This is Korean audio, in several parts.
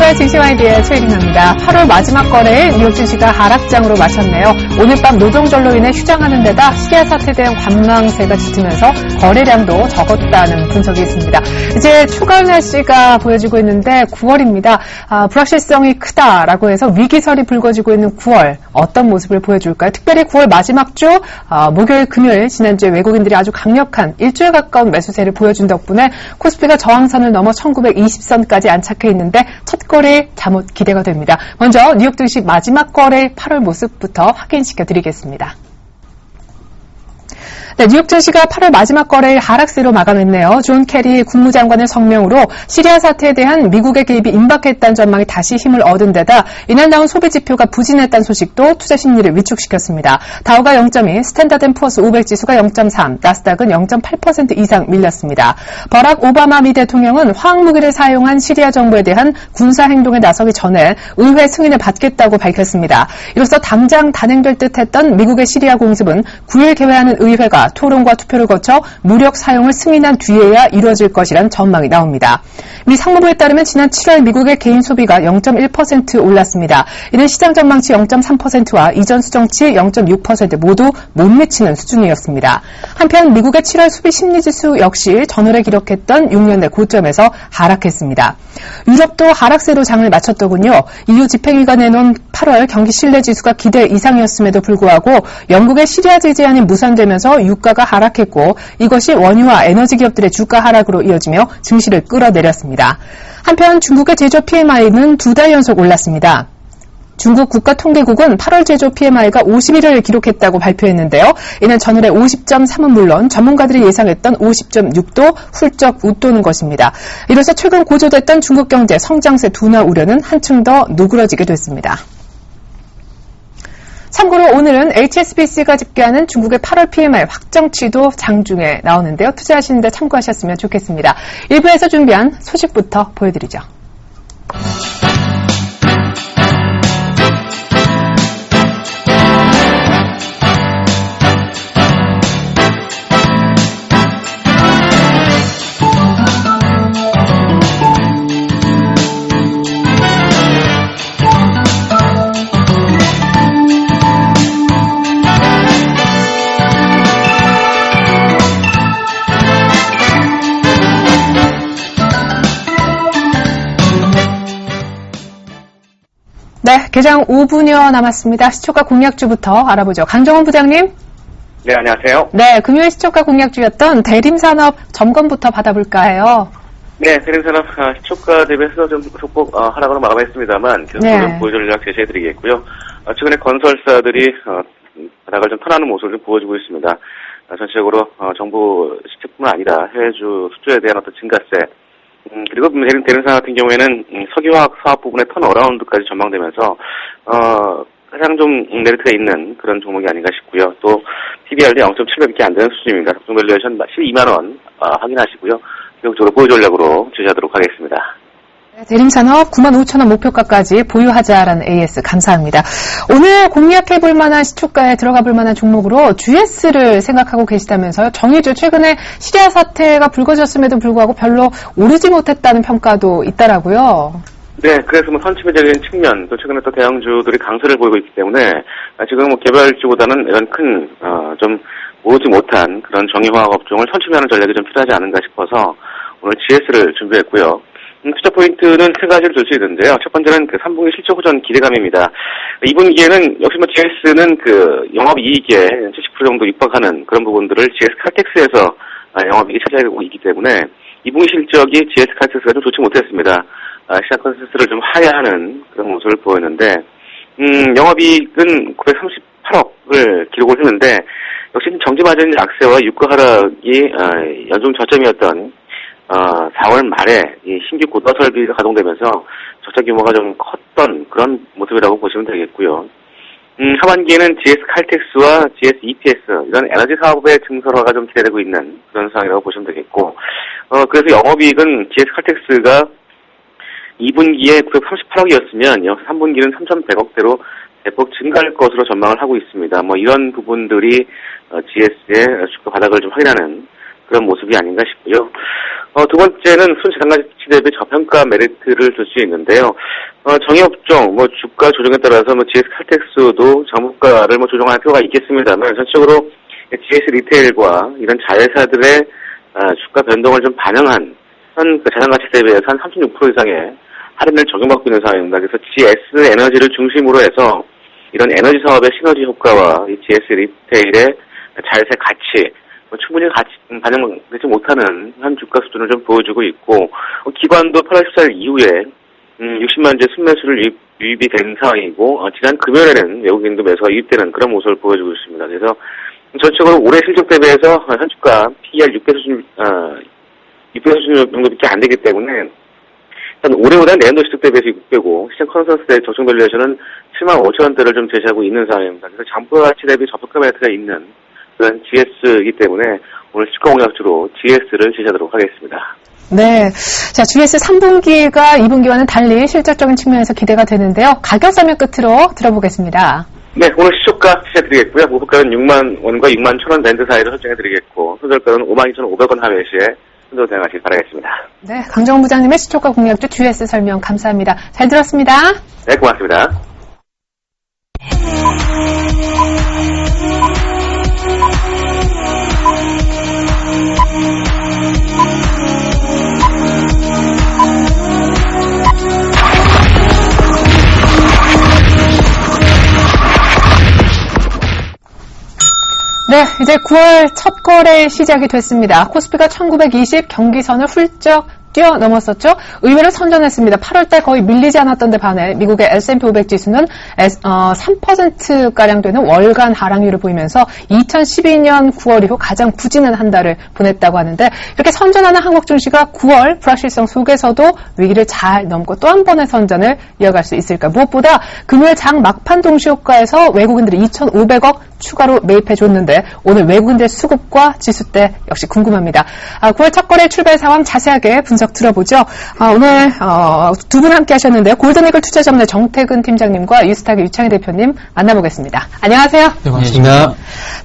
안녕하세요. 증시와이드의 최혜린입니다. 8월 마지막 거래일 뉴욕 증시가 하락장으로 마쳤네요. 오늘 밤 노동절로 인해 휴장하는 데다 시리아 사태에 대한 관망세가 짙으면서 거래량도 적었다는 분석이 있습니다. 이제 추가 날씨가 보여지고 있는데 9월입니다. 불확실성이 크다라고 해서 위기설이 불거지고 있는 9월 어떤 모습을 보여줄까요? 특별히 9월 마지막 주 목요일, 금요일 지난주에 외국인들이 아주 강력한 일주일 가까운 매수세를 보여준 덕분에 코스피가 저항선을 넘어 1920선까지 안착해 있는데 첫 거래일 잠옷 기대가 됩니다. 먼저 뉴욕 증시 마지막 거래일 8월 모습부터 확인시켜 드리겠습니다. 네, 뉴욕 증시가 8월 마지막 거래일 하락세로 마감했네요. 존 케리 국무장관의 성명으로 시리아 사태에 대한 미국의 개입이 임박했다는 전망이 다시 힘을 얻은 데다 이날 나온 소비 지표가 부진했다는 소식도 투자 심리를 위축시켰습니다. 다우가 0.2, 스탠다드앤푸어스 500지수가 0.3, 나스닥은 0.8% 이상 밀렸습니다. 버락 오바마 미 대통령은 화학무기를 사용한 시리아 정부에 대한 군사 행동에 나서기 전에 의회 승인을 받겠다고 밝혔습니다. 이로써 당장 단행될 듯했던 미국의 시리아 공습은 9일 개회하는 의회가 토론과 투표를 거쳐 무력 사용을 승인한 뒤에야 이루어질 것이란 전망이 나옵니다. 미 상무부에 따르면 지난 7월 미국의 개인 소비가 0.1% 올랐습니다. 이는 시장 전망치 0.3%와 이전 수정치 0.6% 모두 못 미치는 수준이었습니다. 한편 미국의 7월 소비 심리지수 역시 전월에 기록했던 6년 내 고점에서 하락했습니다. 유럽도 하락세로 장을 마쳤더군요. EU 집행위가 내놓은 8월 경기 신뢰지수가 기대 이상이었음에도 불구하고 영국의 시리아 제재안이 무산되면서 유가가 하락했고 이것이 원유와 에너지 기업들의 주가 하락으로 이어지며 증시를 끌어내렸습니다. 한편 중국의 제조 PMI는 2달 연속 올랐습니다. 중국 국가통계국은 8월 제조 PMI가 51을 기록했다고 발표했는데요. 이는 전월의 50.3은 물론 전문가들이 예상했던 50.6도 훌쩍 웃도는 것입니다. 이로써 최근 고조됐던 중국 경제 성장세 둔화 우려는 한층 더 누그러지게 됐습니다. 참고로 오늘은 HSBC가 집계하는 중국의 8월 PMI 확정치도 장중에 나오는데요. 투자하시는데 참고하셨으면 좋겠습니다. 1부에서 준비한 소식부터 보여드리죠. 네, 개장 5분여 남았습니다. 시초가 공략주부터 알아보죠. 강정원 부장님. 네, 안녕하세요. 네, 금요일 시초가 공략주였던 대림산업 점검부터 받아볼까 해요. 네, 대림산업 시초가 대비해서 좀 소폭 하락으로 마감했습니다만 계속 보유 전략 제시해드리겠고요. 최근에 건설사들이 바닥을 좀 턴하는 모습을 좀 보여주고 있습니다. 전체적으로 정부 시책뿐만 아니라 해외주 수주에 대한 어떤 증가세, 그리고 대림산업 같은 경우에는 석유화학 사업 부분의 턴어라운드까지 전망되면서 가장 좀 메리트가 있는 그런 종목이 아닌가 싶고요. 또 PBR도 0.7배밖에 안 되는 수준입니다. 밸류에이션 12만 원 확인하시고요. 기본적으로 보유 전략으로 주시하도록 하겠습니다. 대림산업 95,000원 목표가까지 보유하자라는 AS 감사합니다. 오늘 공략해볼 만한 시초가에 들어가볼 만한 종목으로 GS를 생각하고 계시다면서요. 정의주 최근에 시리아 사태가 불거졌음에도 불구하고 별로 오르지 못했다는 평가도 있더라고요. 네, 그래서 선취매적인 측면, 또 최근에 또 대형주들이 강세를 보이고 있기 때문에 지금 개발주보다는 이런 큰 좀 오르지 못한 그런 정의화학 업종을 선취하는 전략이 좀 필요하지 않은가 싶어서 오늘 GS를 준비했고요. 투자 포인트는 세 가지를 줄 수 있는데요. 첫 번째는 3분기 실적 호전 기대감입니다. 2분기에는 역시 GS는 영업이익의 70% 정도 육박하는 그런 부분들을 GS 칼텍스에서 영업이익이 차지하고 있기 때문에 2분기 실적이 GS 칼텍스가 좀 좋지 못했습니다. 시장 컨센서스를 좀 하야하는 그런 모습을 보였는데, 영업이익은 938억을 기록을 했는데, 역시 정지마진 약세와 유가 하락이 연중 저점이었던 4월 말에 이 신규 고도 설비가 가동되면서 적자 규모가 좀 컸던 그런 모습이라고 보시면 되겠고요. 하반기에는 GS 칼텍스와 GS EPS 이런 에너지 사업의 증설화가 좀 기대되고 있는 그런 상황이라고 보시면 되겠고, 그래서 영업이익은 GS 칼텍스가 2분기에 938억이었으면 3분기는 3,100억대로 대폭 증가할 것으로 전망을 하고 있습니다. 이런 부분들이 GS의 주가 바닥을 좀 확인하는 그런 모습이 아닌가 싶고요. 두 번째는 순자산가치 대비 저평가 메리트를 줄 수 있는데요. 정의업종, 주가 조정에 따라서 GS 칼텍스도 정부가를 조정할 필요가 있겠습니다만, 전체적으로 GS 리테일과 이런 자회사들의 주가 변동을 좀 반영한 자산가치 대비해서 한 36% 이상의 할인을 적용받고 있는 상황입니다. 그래서 GS 에너지를 중심으로 해서 이런 에너지 사업의 시너지 효과와 이 GS 리테일의 자회사 가치, 충분히 반영되지 못하는 한 주가 수준을 좀 보여주고 있고, 기관도 8월 14일 이후에 60만 주 순매수를 유입이 된 상황이고, 지난 금요일에는 외국인도 매수가 유입되는 그런 모습을 보여주고 있습니다. 그래서 전체적으로 올해 실적 대비해서 현 주가 PER 6배 수준 정도밖에 안 되기 때문에, 일단 올해보다 내년도 실적 대비해서 6배고, 시장 컨센서스 대 적정 밸류에이션은 7만 5천 원대를 좀 제시하고 있는 상황입니다. 그래서 장부가 가치 대비 저평가 메리트가 있는 그런 GS이기 때문에 오늘 시가 공략주로 GS를 제시하도록 하겠습니다. 네. 자, GS 3분기가 2분기와는 달리 실질적인 측면에서 기대가 되는데요. 가격 설명 끝으로 들어보겠습니다. 네, 오늘 시초가 시작드리겠고요. 목표가는 6만 원과 6만 1천 원 밴드 사이로 설정해드리겠고, 손절가는 52,500원 하회 시에 손절 대응하시기 바라겠습니다. 네, 강정훈 부장님의 시초가 공략주 GS 설명 감사합니다. 잘 들었습니다. 네, 고맙습니다. 네, 이제 9월 첫 거래 시작이 됐습니다. 코스피가 1920 경기선을 훌쩍 뛰어넘었었죠. 의외로 선전했습니다. 8월달 거의 밀리지 않았던 데 반해 미국의 S&P 500 지수는 3%가량 되는 월간 하락률을 보이면서 2012년 9월 이후 가장 부진한 한 달을 보냈다고 하는데, 이렇게 선전하는 한국 증시가 9월 불확실성 속에서도 위기를 잘 넘고 또 한 번의 선전을 이어갈 수 있을까. 무엇보다 금요일 장 막판 동시효과에서 외국인들이 2,500억 추가로 매입해줬는데, 오늘 외국인들 수급과 지수대 역시 궁금합니다. 9월 첫 거래 출발 상황 자세하게 분석 들어보죠. 오늘 두 분 함께 하셨는데요. 골든이글 투자전문의 정태근 팀장님과 유스탁의 유창희 대표님 만나보겠습니다. 안녕하세요. 네, 반갑습니다.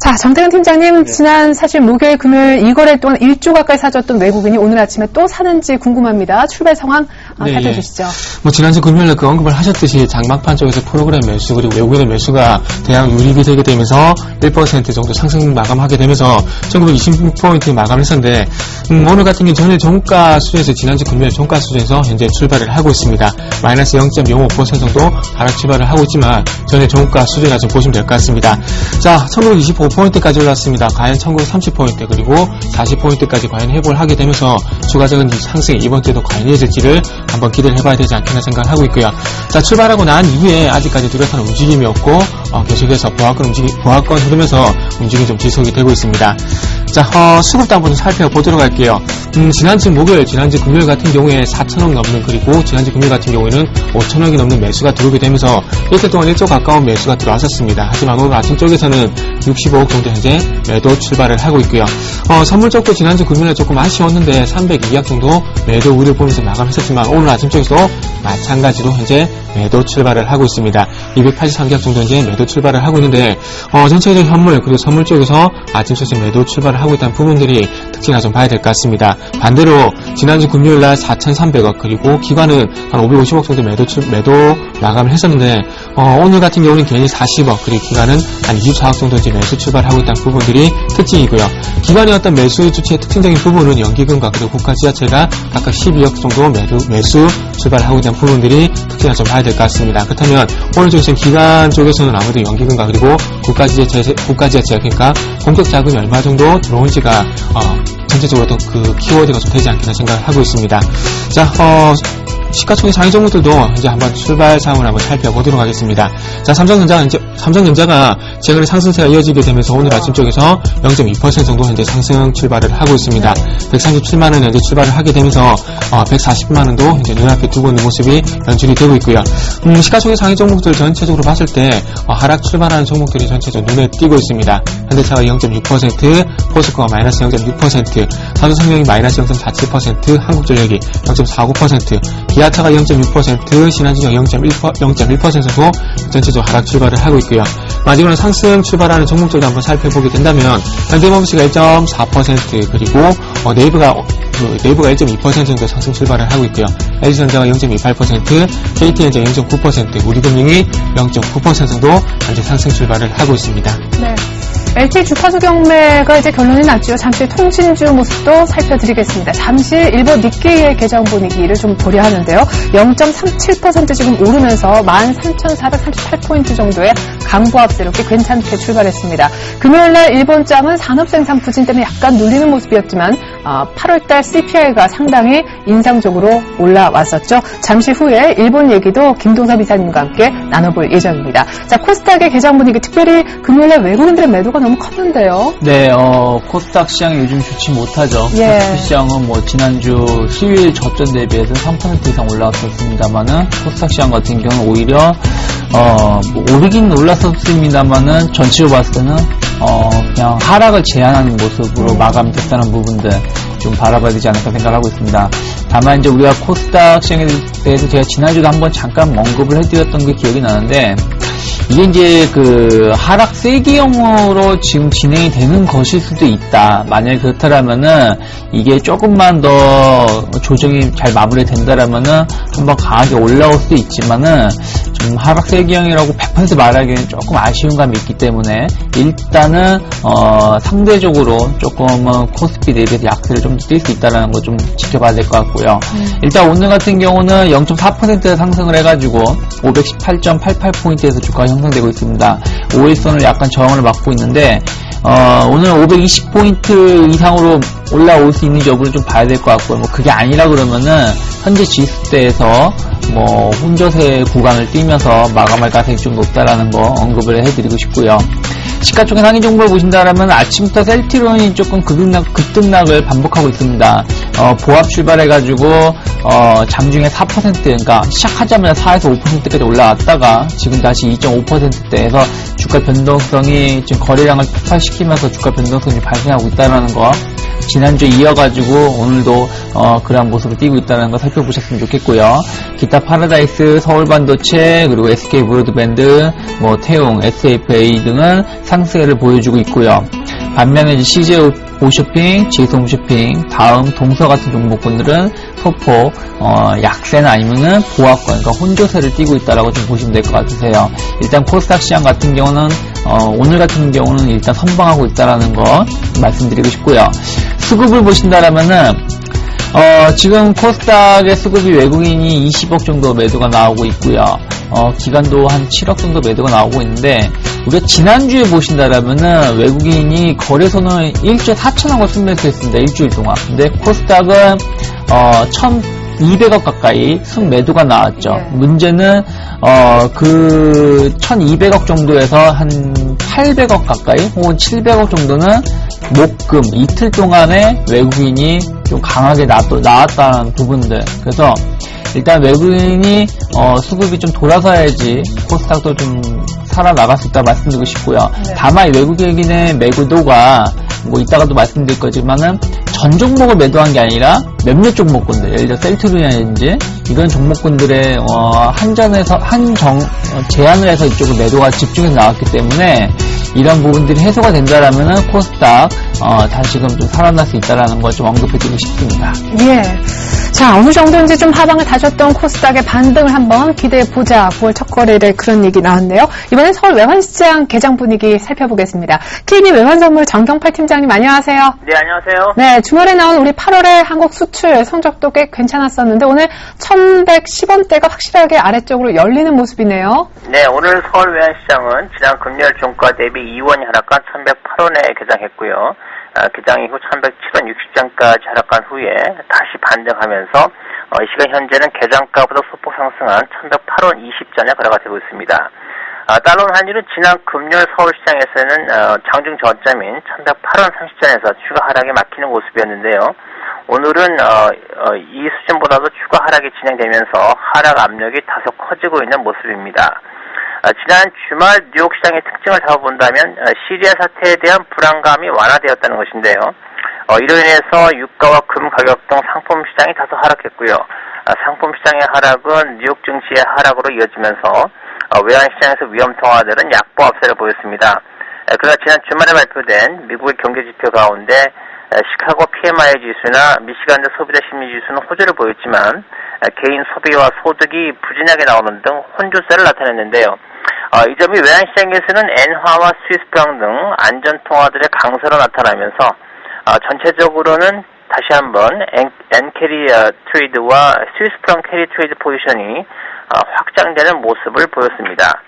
자, 정태근 팀장님, 지난 사실 목요일, 금요일 이 거래 동안 1조 가까이 사줬던 외국인이 오늘 아침에 또 사는지 궁금합니다. 출발 상황 살펴주시죠. 지난주 금요일에 언급을 하셨듯이 장막판 쪽에서 프로그램 매수 그리고 외국인의 매수가 대량 유입이 되게 되면서 1% 정도 상승 마감하게 되면서 1926포인트 마감했었는데, 오늘 같은 경우 전일 종가 수준에서 지난주 금요일 종가 수준에서 현재 출발을 하고 있습니다. 마이너스 0.05% 정도 하락 출발을 하고 있지만 전일 종가 수준이라 좀 보시면 될 것 같습니다. 자, 1925포인트까지 올랐습니다. 과연 1930포인트 그리고 40포인트까지 과연 회복을 하게 되면서 추가적인 상승이 이번 주에도 과연 이어질지를 한번 기대를 해봐야 되지 않겠나 생각을 하고 있고요. 자, 출발하고 난 이후에 아직까지 뚜렷한 움직임이 없고 계속해서 보합권 흐르면서 움직임이 좀 지속이 되고 있습니다. 자, 수급도 한번 살펴보도록 할게요. 지난주 목요일, 지난주 금요일 같은 경우에 4천억 넘는, 그리고 지난주 금요일 같은 경우에는 5천억이 넘는 매수가 들어오게 되면서 이틀 동안 1조 가까운 매수가 들어왔었습니다. 하지만 오늘 아침 쪽에서는 65억 정도 현재 매도 출발을 하고 있고요. 선물 쪽도 지난주 금요일에 조금 아쉬웠는데 302억 정도 매도 우려를 보면서 마감했었지만 오늘 아침 쪽에서도 마찬가지로 현재 매도 출발을 하고 있습니다. 283억 정도 현재 매도 출발을 하고 있는데, 전체적 현물 그리고 선물 쪽에서 아침 쪽에서 매도 출발을 하고 있다는 부분들이 특징이나 좀 봐야 될 것 같습니다. 반대로 지난주 금요일날 4,300억 그리고 기관은 한 550억 정도 매도 마감을 했었는데, 오늘 같은 경우는 개인이 40억 그리고 기관은 한 24억 정도 이제 매수 출발하고 있다는 부분들이 특징이고요. 기관의 어떤 매수 주체의 특징적인 부분은 연기금과 그리고 국가 지자체가 각각 12억 정도 매수 출발하고 있다는 부분들이 특징이나 좀 봐야 될 것 같습니다. 그렇다면 오늘 쪽에서는 기관 쪽에서는 아무래도 연기금과 그리고 국가 지자체 그러니까 공적 자금이 얼마 정도 들어온지가 전체적으로 그 키워드가 좀 되지 않겠나 생각을 하고 있습니다. 자, 시가총액 상위 종목들도 이제 한번 출발 상황을 한번 살펴보도록 하겠습니다. 자, 삼성전자가 최근에 상승세가 이어지게 되면서 오늘 아침 쪽에서 0.2% 정도 현재 상승 출발을 하고 있습니다. 137만원 현재 출발을 하게 되면서 140만원도 현재 눈앞에 두고 있는 모습이 연출이 되고 있고요. 시가총액 상위 종목들 전체적으로 봤을 때 하락 출발하는 종목들이 전체적으로 눈에 띄고 있습니다. 현대차가 0.6%, 포스코가 마이너스 0.6%, 삼성생명이 마이너스 0.47%, 한국전력이 0.49%, 기아차가 0.6%, 신한진영 0.1% 정도 전체적으로 하락 출발을 하고 있고요. 마지막으로 상승 출발하는 종목들도 한번 살펴보게 된다면 현대모비스가 1.4%, 그리고 네이버가 1.2% 정도 상승 출발을 하고 있고요. LG전자가 0.28%, KTN자 0.9%, 우리금융이 0.9% 정도 현재 상승 출발을 하고 있습니다. 네. LTE 주파수 경매가 이제 결론이 났죠. 잠시 통신주 모습도 살펴드리겠습니다. 잠시 일본 니케이의 개장 분위기를 좀 보려 하는데요. 0.37% 지금 오르면서 13,438포인트 정도의 강보합세로 꽤 괜찮게 출발했습니다. 금요일날 일본장은 산업생산 부진 때문에 약간 눌리는 모습이었지만 8월달 CPI가 상당히 인상적으로 올라왔었죠. 잠시 후에 일본 얘기도 김동섭 이사님과 함께 나눠볼 예정입니다. 자, 코스닥의 개장 분위기, 특별히 금요일날 외국인들의 매도가 너무 컸는데요. 네, 코스닥 시장이 요즘 좋지 못하죠. 예. 코스피 시장은 지난주 수요일 저점 대비해서 3% 이상 올라왔었습니다만은, 코스닥 시장 같은 경우는 오히려, 오르긴 올랐었습니다만은, 전체로 봤을 때는, 그냥 하락을 제한하는 모습으로 마감됐다는 부분들 좀 바라봐야 되지 않을까 생각을 하고 있습니다. 다만 이제 우리가 코스닥 시장에 대해서 제가 지난주도 한번 잠깐 언급을 해드렸던 게 기억이 나는데, 이게 이제 하락 세기형으로 지금 진행이 되는 것일 수도 있다. 만약에 그렇다라면은 이게 조금만 더 조정이 잘 마무리된다라면은 한번 강하게 올라올 수도 있지만은 좀 하락 세기형이라고 100% 말하기에는 조금 아쉬운 감이 있기 때문에 일단은 상대적으로 조금은 코스피 대비해서 약세를 좀 뛸 수 있다라는 거 좀 지켜봐야 될 것 같고요. 일단 오늘 같은 경우는 0.4% 상승을 해가지고 518.88포인트에서 주가가 형성되고 있습니다. 5일선을 약간 저항을 맞고 있는데 오늘 520포인트 이상으로 올라올 수 있는지 여부를 좀 봐야 될 것 같고요. 그게 아니라 그러면은 현재 지수대에서 혼조세 구간을 뛰면서 마감할 가능성이 좀 높다라는 거 언급을 해드리고 싶고요. 시가총액 상위 정보를 보신다면 아침부터 셀트리온이 조금 급등락을 반복하고 있습니다. 보합 출발해가지고 장중에 4%, 그러니까 시작하자마자 4에서 5%까지 올라왔다가 지금 다시 2.5%대에서 주가 변동성이 지금 거래량을 폭발시키면서 주가 변동성이 발생하고 있다는 거, 지난주에 이어가지고 오늘도 그러한 모습을 띄고 있다는 거 살펴보셨으면 좋겠고요. 기타 파라다이스, 서울반도체, 그리고 SK 브로드밴드, 태용, SFA 등은 상승세를 보여주고 있고요. 반면에 이제 CJ 홈쇼핑, GS 홈쇼핑, 다음 동서 같은 종목군들은 소폭 약세나 아니면은 보합권, 그러니까 혼조세를 띄고 있다라고 좀 보시면 될 것 같으세요. 일단 코스닥 시장 같은 경우는 오늘 같은 경우는 일단 선방하고 있다라는 거 말씀드리고 싶고요. 수급을 보신다라면은 지금 코스닥의 수급이 외국인이 20억 정도 매도가 나오고 있고요. 기간도 한 7억 정도 매도가 나오고 있는데, 우리가 지난주에 보신다라면은 외국인이 거래소는 일주에 4천억을 순매수했습니다. 일주일 동안. 근데 코스닥은 1,200억 가까이 순매도가 나왔죠. 네. 문제는 그 1,200억 정도에서 한 800억 가까이 혹은 700억 정도는 목금 이틀 동안에 외국인이 좀 강하게 나왔다는 부분들. 그래서 일단 외국인이 수급이 좀 돌아서야지 코스닥도 좀 살아나갈 수 있다고 말씀드리고 싶고요. 네. 다만 외국인의 매도가 이따가도 말씀드릴 거지만은 전 종목을 매도한 게 아니라 몇몇 종목군들, 예를 들어 셀트리온이라든지 이런 종목군들의 제한을 해서 이쪽으로 매도가 집중해서 나왔기 때문에 이런 부분들이 해소가 된다라면은 코스닥 다시금 좀 살아날 수 있다라는 걸 좀 언급해드리고 싶습니다. 예. 자, 어느 정도인지 좀 하방을 다졌던 코스닥의 반등을 한번 기대해보자. 9월 첫 거래일에 그런 얘기 나왔네요. 이번엔 서울 외환시장 개장 분위기 살펴보겠습니다. KB 외환선물 정경팔 팀장님 안녕하세요. 네, 안녕하세요. 네, 주말에 나온 우리 8월의 한국 수출 성적도 꽤 괜찮았었는데 오늘 1,110원대가 확실하게 아래쪽으로 열리는 모습이네요. 네, 오늘 서울 외환시장은 지난 금요일 종가 대비 2원이 하락한 1,108원에 개장했고요. 개장 이후 1,107원 60전까지 하락한 후에 다시 반등하면서 이 시간 현재는 개장가보다 소폭 상승한 1,108원 20전에 거래가 되고 있습니다. 따라온 환율은 지난 금요일 서울시장에서는 장중 저점인 1,108원 30전에서 추가 하락에 막히는 모습이었는데요. 오늘은 이 수준보다도 추가 하락이 진행되면서 하락 압력이 다소 커지고 있는 모습입니다. 지난 주말 뉴욕 시장의 특징을 잡아본다면 시리아 사태에 대한 불안감이 완화되었다는 것인데요. 이로 인해서 유가와 금 가격 등 상품 시장이 다소 하락했고요. 상품 시장의 하락은 뉴욕 증시의 하락으로 이어지면서 외환 시장에서 위험 통화들은 약보 합세를 보였습니다. 그러나 지난 주말에 발표된 미국의 경제 지표 가운데 시카고 PMI 지수나 미시간대 소비자 심리 지수는 호조를 보였지만 개인 소비와 소득이 부진하게 나오는 등 혼조세를 나타냈는데요. 이 점이 외환시장에서는 엔화와 스위스프랑 등 안전통화들의 강세로 나타나면서 전체적으로는 다시 한번 엔캐리 트레이드와 스위스프랑 캐리 트레이드 포지션이 확장되는 모습을 보였습니다.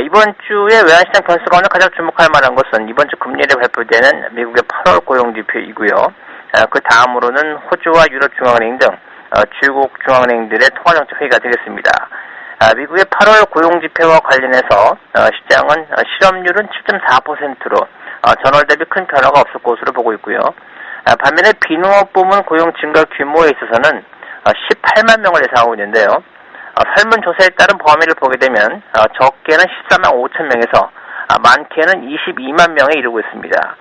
이번 주에 외환시장 변수 가운데 가장 주목할 만한 것은 이번 주 금요일에 발표되는 미국의 8월 고용지표이고요. 그 다음으로는 호주와 유럽 중앙은행 등 주요국 중앙은행들의 통화정책 회의가 되겠습니다. 미국의 8월 고용지표와 관련해서 시장은 실업률은 7.4%로 전월 대비 큰 변화가 없을 것으로 보고 있고요. 반면에 비농업 부문 고용 증가 규모에 있어서는 18만 명을 예상하고 있는데요. 설문조사에 따른 범위를 보게 되면 적게는 14만 5천 명에서 많게는 22만 명에 이르고 있습니다.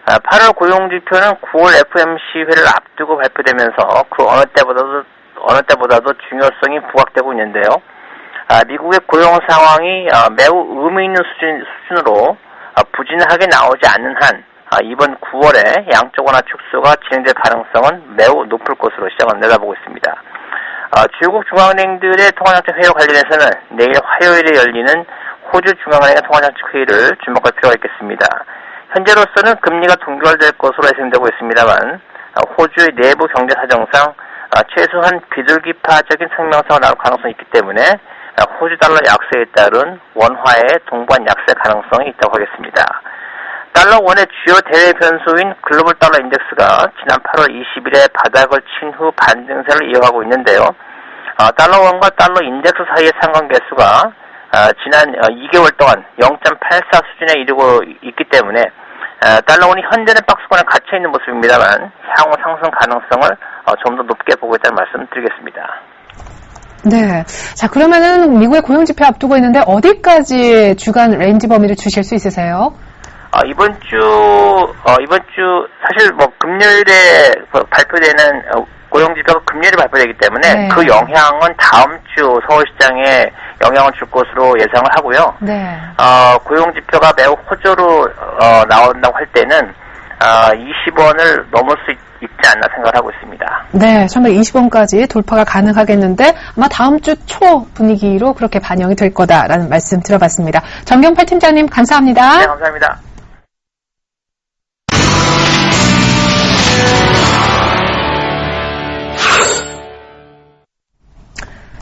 8월 고용지표는 9월 FOMC 회를 앞두고 발표되면서 그 어느 때보다도 중요성이 부각되고 있는데요. 미국의 고용 상황이 매우 의미 있는 수준으로 부진하게 나오지 않는 한 이번 9월에 양적 완화 축소가 진행될 가능성은 매우 높을 것으로 시장은 내다보고 있습니다. 주요국 중앙은행들의 통화정책 회의와 관련해서는 내일 화요일에 열리는 호주 중앙은행의 통화정책 회의를 주목할 필요가 있겠습니다. 현재로서는 금리가 동결될 것으로 예상되고 있습니다만 호주의 내부 경제 사정상 최소한 비둘기파적인 성명서가 나올 가능성이 있기 때문에 호주 달러 약세에 따른 원화의 동반 약세 가능성이 있다고 하겠습니다. 달러 원의 주요 대외 변수인 글로벌 달러 인덱스가 지난 8월 20일에 바닥을 친 후 반등세를 이어가고 있는데요. 달러 원과 달러 인덱스 사이의 상관계수가 지난 2개월 동안 0.84 수준에 이르고 있기 때문에 달러 원이 현재는 박스권에 갇혀 있는 모습입니다만 향후 상승 가능성을 좀 더 높게 보고 있다는 말씀 드리겠습니다. 네. 자, 그러면은 미국의 고용지표 앞두고 있는데 어디까지 주간 레인지 범위를 주실 수 있으세요? 이번 주 사실 금요일에 발표되는 고용지표가 금요일에 발표되기 때문에 네. 그 영향은 다음 주 서울시장에 영향을 줄 것으로 예상을 하고요. 네. 고용지표가 매우 호조로 나온다고 할 때는 20원을 넘을 수 있지 않나 생각을 하고 있습니다. 네, 정말 20원까지 돌파가 가능하겠는데 아마 다음 주 초 분위기로 그렇게 반영이 될 거다라는 말씀 들어봤습니다. 정경팔 팀장님 감사합니다. 네, 감사합니다.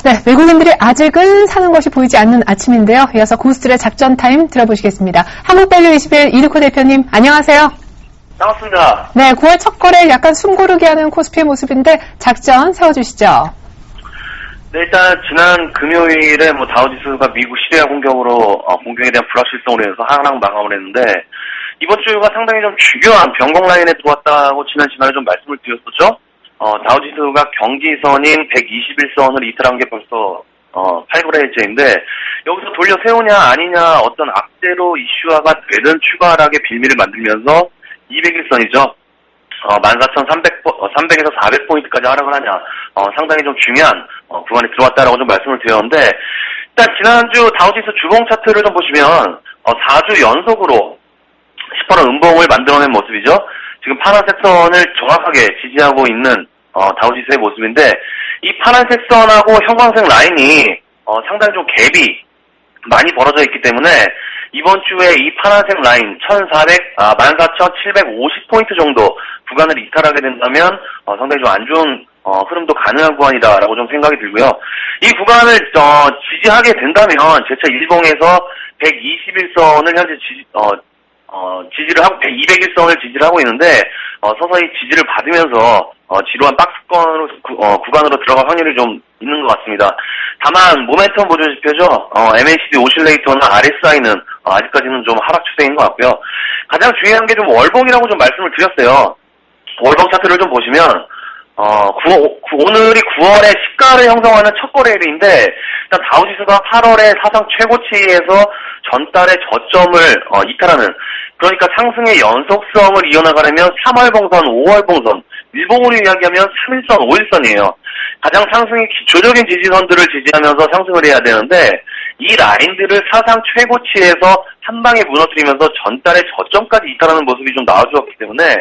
네, 외국인들이 아직은 사는 것이 보이지 않는 아침인데요. 이어서 고스트의 작전 타임 들어보시겠습니다. 한국밸류21 이르코 대표님 안녕하세요. 반갑습니다. 네, 9월 첫 거래 약간 숨고르게 하는 코스피의 모습인데 작전 세워주시죠. 네, 일단 지난 금요일에 다우지수가 미국 시리아 공격으로 공격에 대한 불확실성으로 해서 하락 마감을 했는데 이번 주가 상당히 좀 중요한 변곡 라인에 들어왔다고 지난 시간에 좀 말씀을 드렸었죠. 다우지수가 경지선인 121선을 이탈한 게 벌써 8거래일째인데 여기서 돌려 세우냐 아니냐 어떤 악재로 이슈화가 되는 추가 하락의 빌미를 만들면서 201선이죠. 14,300에서 400포인트까지 하락을 하냐 상당히 좀 중요한 구간에 들어왔다라고 좀 말씀을 드렸는데 일단 지난주 다우지수 주봉 차트를 좀 보시면 4주 연속으로 18원 음봉을 만들어낸 모습이죠. 지금 파란색 선을 정확하게 지지하고 있는 다우지수의 모습인데 이 파란색 선하고 형광색 라인이 상당히 좀 갭이 많이 벌어져 있기 때문에 이번 주에 이 파란색 라인 14,750포인트 정도 구간을 이탈하게 된다면 상당히 좀 안 좋은 흐름도 가능한 구간이다라고 좀 생각이 들고요. 이 구간을 지지하게 된다면 제차 일봉에서 121선을 현재 지지를 하고 201선을 지지를 하고 있는데 서서히 지지를 받으면서 지루한 박스권으로 구간으로 들어갈 확률이 좀 있는 것 같습니다. 다만 모멘텀 보조 지표죠. MACD 오실레이터나 RSI는 아직까지는 좀 하락 추세인 것 같고요. 가장 중요한 게 좀 월봉이라고 좀 말씀을 드렸어요. 월봉 차트를 좀 보시면 오늘이 9월에 시가를 형성하는 첫 거래일인데 일단 다우지수가 8월에 사상 최고치에서 전달의 저점을 이탈하는 그러니까 상승의 연속성을 이어나가려면 3월 봉선, 5월 봉선, 일봉으로 이야기하면 3일선, 5일선이에요. 가장 상승의 기초적인 지지선들을 지지하면서 상승을 해야 되는데 이 라인들을 사상 최고치에서 한 방에 무너뜨리면서 전달의 저점까지 이탈하는 모습이 좀 나와주었기 때문에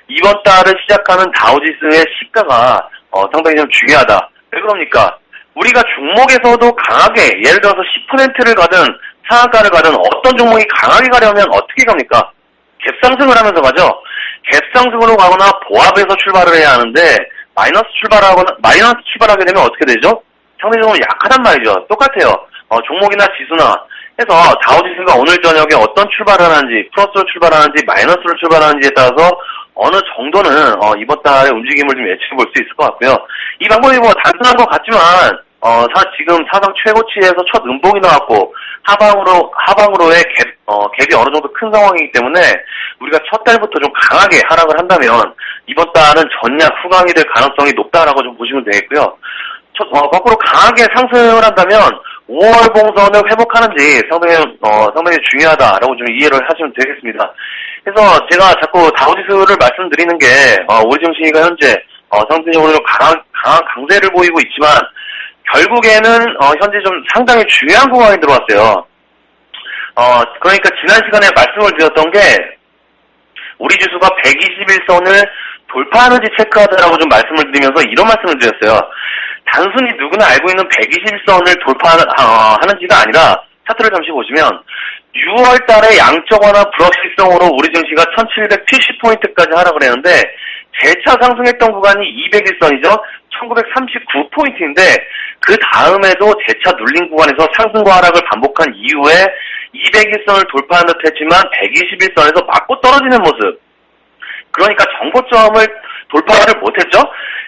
이번 달을 시작하는 다우지수의 시가가 상당히 좀 중요하다. 왜 그럽니까? 우리가 종목에서도 강하게 예를 들어서 10%를 가든 상한가를 가든 어떤 종목이 강하게 가려면 어떻게 갑니까? 갭상승을 하면서 가죠. 갭상승으로 가거나 보합에서 출발을 해야 하는데 마이너스 출발하게 되면 어떻게 되죠? 상대적으로 약하단 말이죠. 똑같아요. 종목이나 지수나 해서 다우지수가 오늘 저녁에 어떤 출발을 하는지, 플러스로 출발하는지 마이너스로 출발하는지에 따라서 어느 정도는 이번 달의 움직임을 좀 예측해 볼 수 있을 것 같고요. 이 방법이 뭐 단순한 것 같지만 지금 사상 최고치에서 첫 음봉이 나왔고 하방으로의 갭이 어느 정도 큰 상황이기 때문에 우리가 첫 달부터 좀 강하게 하락을 한다면 이번 달은 전략 후강이 될 가능성이 높다라고 좀 보시면 되겠고요. 거꾸로 강하게 상승을 한다면 5월 봉선을 회복하는지 상당히 중요하다라고 좀 이해를 하시면 되겠습니다. 그래서 제가 자꾸 다우지수를 말씀드리는 게 우리 증시가 현재 상대적으로 좀 강한 강세를 보이고 있지만 결국에는 현재 좀 상당히 중요한 구간이 들어왔어요. 그러니까 지난 시간에 말씀을 드렸던 게 우리 지수가 121선을 돌파하는지 체크하자라고 좀 말씀을 드리면서 이런 말씀을 드렸어요. 단순히 누구나 알고 있는 121선을 돌파하는지가 아니라 차트를 잠시 보시면 6월 달에 양적완화 불확실성으로 우리 증시가 1770포인트까지 하락을 했는데 재차 상승했던 구간이 201선이죠. 1939포인트인데 그 다음에도 재차 눌린 구간에서 상승과 하락을 반복한 이후에 201선을 돌파한 듯 했지만 121선에서 맞고 떨어지는 모습. 그러니까 정고점을 돌파를 못했죠.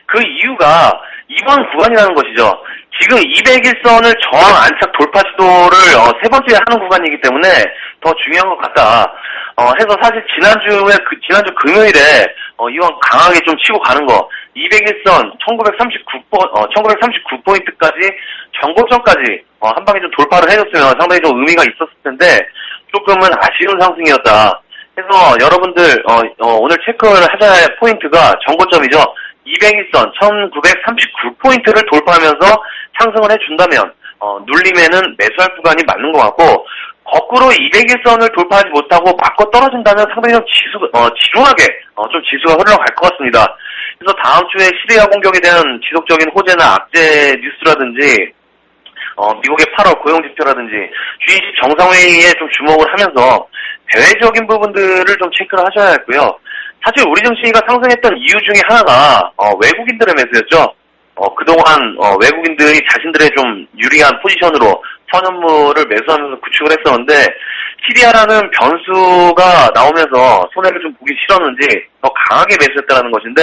그 이유가 이번 구간이라는 것이죠. 지금 201선을 저항 안착 돌파 시도를 세 번째 하는 구간이기 때문에 더 중요한 것 같다. 해서 사실 지난주 금요일에 이왕 강하게 좀 치고 가는 거 201선 1939포인트까지 정고점까지 한 방에 좀 돌파를 해줬으면 상당히 좀 의미가 있었을 텐데 조금은 아쉬운 상승이었다. 그래서 여러분들 오늘 체크를 하셔야 할 포인트가 정고점이죠. 201선 1939포인트를 돌파하면서 상승을 해준다면 눌림에는 매수할 구간이 맞는 것 같고 거꾸로 201선을 돌파하지 못하고 맞고 떨어진다면 상당히 좀 지루하게 좀 지수가 흘러갈 것 같습니다. 그래서 다음 주에 시리아 공격에 대한 지속적인 호재나 악재 뉴스라든지 미국의 8월 고용지표라든지 G20 정상회의에 좀 주목을 하면서 대외적인 부분들을 좀 체크를 하셔야 했고요. 사실 우리 증시가 상승했던 이유 중에 하나가 외국인들의 매수였죠. 그동안 외국인들이 자신들의 좀 유리한 포지션으로 선현물을 매수하면서 구축을 했었는데 시리아라는 변수가 나오면서 손해를 좀 보기 싫었는지 더 강하게 매수했다는 것인데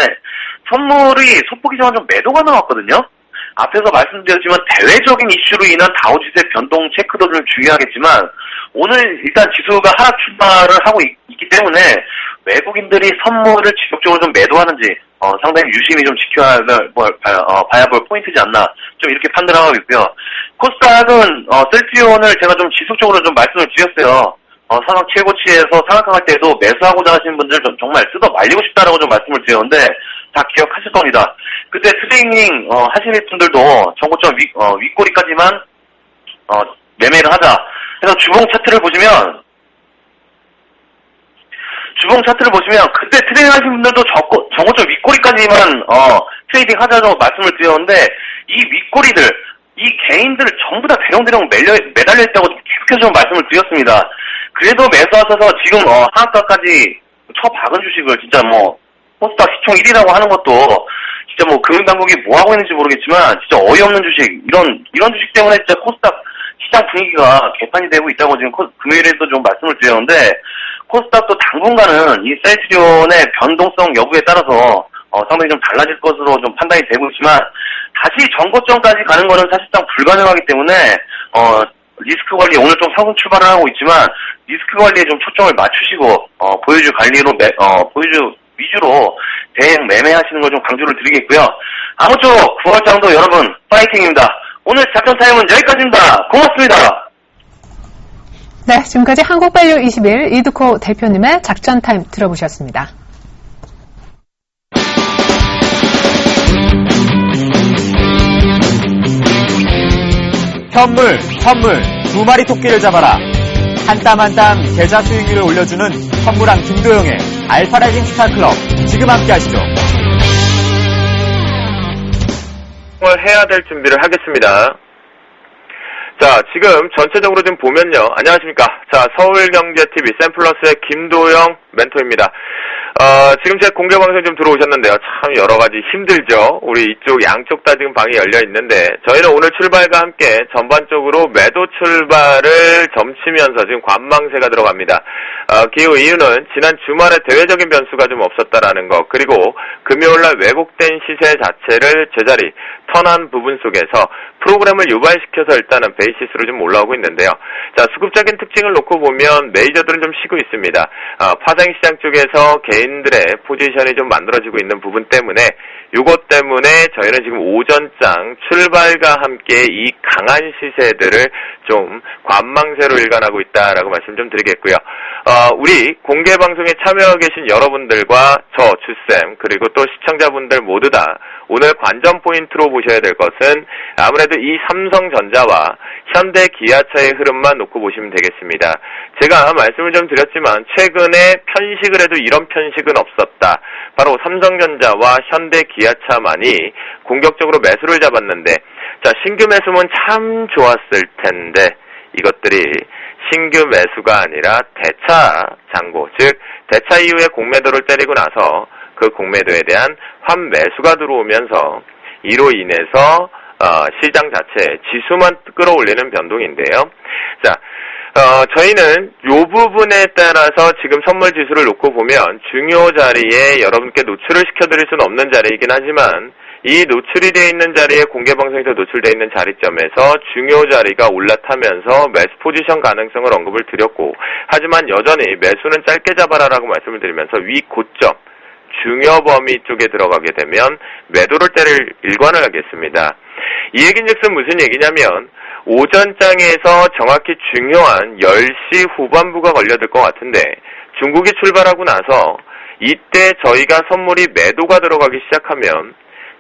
선물이 소폭이 좀 매도가 나왔거든요. 앞에서 말씀드렸지만 대외적인 이슈로 인한 다우지수의 변동 체크도 좀 중요하겠지만 오늘 일단 지수가 하락 출발을 하고 있기 때문에 외국인들이 선물을 지속적으로 좀 매도하는지 상당히 유심히 좀 봐야 볼 포인트지 않나 좀 이렇게 판단하고 있고요. 코스닥은 셀트리온을 제가 좀 지속적으로 좀 말씀을 드렸어요. 사상 최고치에서 상한가할 때도 매수하고자 하시는 분들 좀 정말 뜯어 말리고 싶다라고 좀 말씀을 드렸는데 다 기억하실 겁니다. 그때 트레이닝 하시는 분들도 정고점 윗꼬리까지만 매매를 하자. 그래서 주봉 차트를 보시면 그때 트레이닝 하신 분들도 정고점 윗꼬리까지만 트레이딩 하자고 말씀을 드렸는데 이 윗꼬리들 이 개인들 전부 다 대롱대롱 매달려 있다고 계속해서 말씀을 드렸습니다. 그래도 매수하셔서 지금 하한가까지 쳐박은 주식을 진짜 코스닥 시총 1위라고 하는 것도 진짜 금융당국이 뭐 하고 있는지 모르겠지만 진짜 어이없는 주식 이런 주식 때문에 진짜 코스닥 시장 분위기가 개판이 되고 있다고 지금 금요일에도 좀 말씀을 드렸는데 코스닥도 당분간은 이 셀트리온의 변동성 여부에 따라서 상당히 좀 달라질 것으로 좀 판단이 되고 있지만 다시 정고점까지 가는 거는 사실상 불가능하기 때문에 리스크 관리 오늘 좀 상승 출발을 하고 있지만 리스크 관리에 좀 초점을 맞추시고 보유주 관리로 보유주 위주로 대응 매매하시는 걸 좀 강조를 드리겠고요. 아무쪼록 9월장도 여러분 파이팅입니다. 오늘 작전 타임은 여기까지입니다. 고맙습니다. 네, 지금까지 한국밸류 21 이두코 대표님의 작전 타임 들어보셨습니다. 현물, 선물, 두 마리 토끼를 잡아라. 한 땀 한 땀 계좌 수익률을 올려주는 선무랑 김도영의 알파라이징 스타클럽. 지금 함께 하시죠. 해야 될 준비를 하겠습니다. 자, 지금 전체적으로 좀 보면요. 안녕하십니까. 자, 서울경제TV 샘플러스의 김도영 멘토입니다. 지금 제 공개방송 좀 들어오셨는데요. 참 여러가지 힘들죠. 우리 이쪽 양쪽 다 지금 방이 열려 있는데 저희는 오늘 출발과 함께 전반적으로 매도 출발을 점치면서 지금 관망세가 들어갑니다. 그 이유는 지난 주말에 대외적인 변수가 좀 없었다라는 것, 그리고 금요일날 왜곡된 시세 자체를 제자리 턴한 부분 속에서 프로그램을 유발시켜서 일단은 베이시스로 좀 올라오고 있는데요. 자, 수급적인 특징을 놓고 보면 메이저들은 좀 쉬고 있습니다. 파생시장 쪽에서 개인들의 포지션이 좀 만들어지고 있는 부분 때문에 요것 때문에 저희는 지금 오전장 출발과 함께 이 강한 시세들을 좀 관망세로 일관하고 있다라고 말씀 좀 드리겠고요. 우리 공개방송에 참여하고 계신 여러분들과 저 주쌤 그리고 또 시청자분들 모두 다 오늘 관전 포인트로 보셔야 될 것은 아무래도 이 삼성전자와 현대기아차의 흐름만 놓고 보시면 되겠습니다. 제가 말씀을 좀 드렸지만 최근에 편식을 해도 이런 편식은 없었다. 바로 삼성전자와 현대기아차만이 공격적으로 매수를 잡았는데, 자, 신규 매수면 참 좋았을 텐데 이것들이 신규 매수가 아니라 대차 잔고, 즉 대차 이후에 공매도를 때리고 나서 그 공매도에 대한 환매수가 들어오면서 이로 인해서 시장 자체 지수만 끌어올리는 변동인데요. 자, 저희는 이 부분에 따라서 지금 선물 지수를 놓고 보면 중요 자리에 여러분께 노출을 시켜드릴 수는 없는 자리이긴 하지만 이 노출이 되어 있는 자리에 공개방송에서 노출되어 있는 자리점에서 중요 자리가 올라타면서 매수 포지션 가능성을 언급을 드렸고, 하지만 여전히 매수는 짧게 잡아라라고 말씀을 드리면서 위 고점 중요 범위 쪽에 들어가게 되면 매도를 때릴 일관을 하겠습니다. 이 얘기즉슨 무슨 얘기냐면 오전장에서 정확히 중요한 10시 후반부가 걸려들 것 같은데 중국이 출발하고 나서 이때 저희가 선물이 매도가 들어가기 시작하면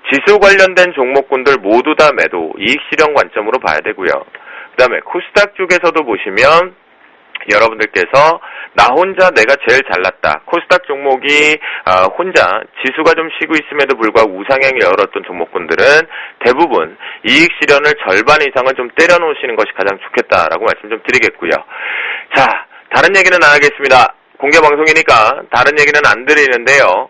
지수 관련된 종목군들 모두 다 매도, 이익 실현 관점으로 봐야 되고요. 그 다음에 코스닥 쪽에서도 보시면 여러분들께서 나 혼자 내가 제일 잘났다. 코스닥 종목이 혼자 지수가 좀 쉬고 있음에도 불구하고 우상향을 열었던 종목군들은 대부분 이익 실현을 절반 이상은 좀 때려놓으시는 것이 가장 좋겠다라고 말씀 좀 드리겠고요. 자, 다른 얘기는 안 하겠습니다. 공개 방송이니까 다른 얘기는 안 드리는데요.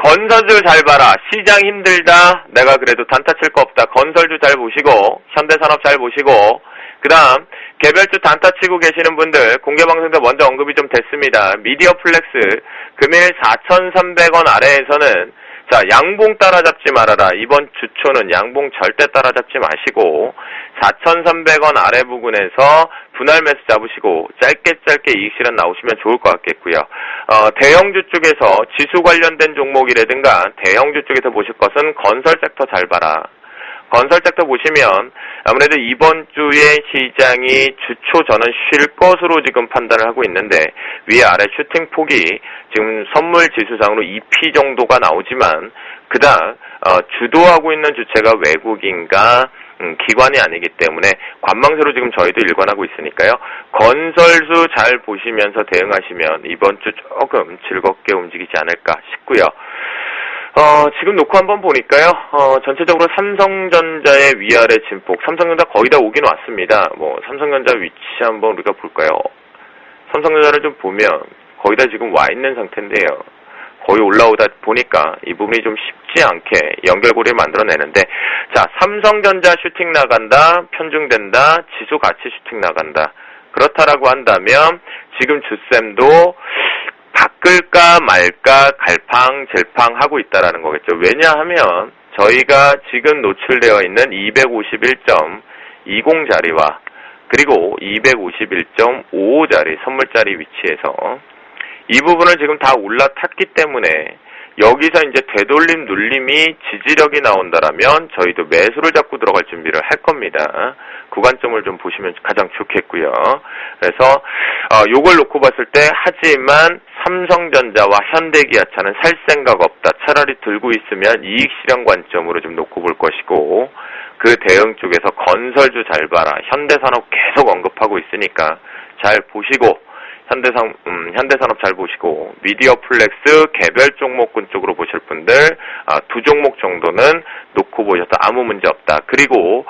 건설주 잘 봐라. 시장 힘들다. 내가 그래도 단타 칠 거 없다. 건설주 잘 보시고 현대산업 잘 보시고 그 다음 개별주 단타 치고 계시는 분들 공개방송에서 먼저 언급이 좀 됐습니다. 미디어 플렉스 금일 4,300원 아래에서는 자, 양봉 따라잡지 말아라. 이번 주초는 양봉 절대 따라잡지 마시고 4,300원 아래 부근에서 분할 매수 잡으시고 짧게 이익 실현 나오시면 좋을 것 같겠고요. 대형주 쪽에서 지수 관련된 종목이라든가 대형주 쪽에서 보실 것은 건설 섹터 잘 봐라. 건설 섹터 보시면 아무래도 이번 주에 시장이 주초 저는 쉴 것으로 지금 판단을 하고 있는데 위에 아래 슈팅 폭이 지금 선물 지수상으로 2P 정도가 나오지만 그다음 주도하고 있는 주체가 외국인과 기관이 아니기 때문에 관망세로 지금 저희도 일관하고 있으니까요. 건설주 잘 보시면서 대응하시면 이번 주 조금 즐겁게 움직이지 않을까 싶고요. 지금 놓고 한번 보니까요, 전체적으로 삼성전자의 위아래 진폭, 삼성전자 거의 다 오긴 왔습니다. 삼성전자 위치 한번 우리가 볼까요? 삼성전자를 좀 보면 거의 다 지금 와 있는 상태인데요. 거의 올라오다 보니까 이 부분이 좀 쉽지 않게 연결고리를 만들어내는데, 자, 삼성전자 슈팅 나간다, 편중된다, 지수 같이 슈팅 나간다. 그렇다라고 한다면 지금 주쌤도 바꿀까 말까 갈팡질팡 하고 있다라는 거겠죠. 왜냐하면 저희가 지금 노출되어 있는 251.20 자리와 그리고 251.55 자리 선물자리 위치에서 이 부분을 지금 다 올라탔기 때문에 여기서 이제 되돌림 눌림이 지지력이 나온다라면 저희도 매수를 잡고 들어갈 준비를 할 겁니다. 그 관점을 좀 보시면 가장 좋겠고요. 그래서 요걸 놓고 봤을 때 하지만 삼성전자와 현대기아차는 살 생각 없다. 차라리 들고 있으면 이익 실현 관점으로 좀 놓고 볼 것이고 그 대응 쪽에서 건설주 잘 봐라. 현대산업 계속 언급하고 있으니까 잘 보시고, 현대산업 잘 보시고, 미디어플렉스 개별 종목군 쪽으로 보실 분들, 두 종목 정도는 놓고 보셔서 아무 문제 없다. 그리고,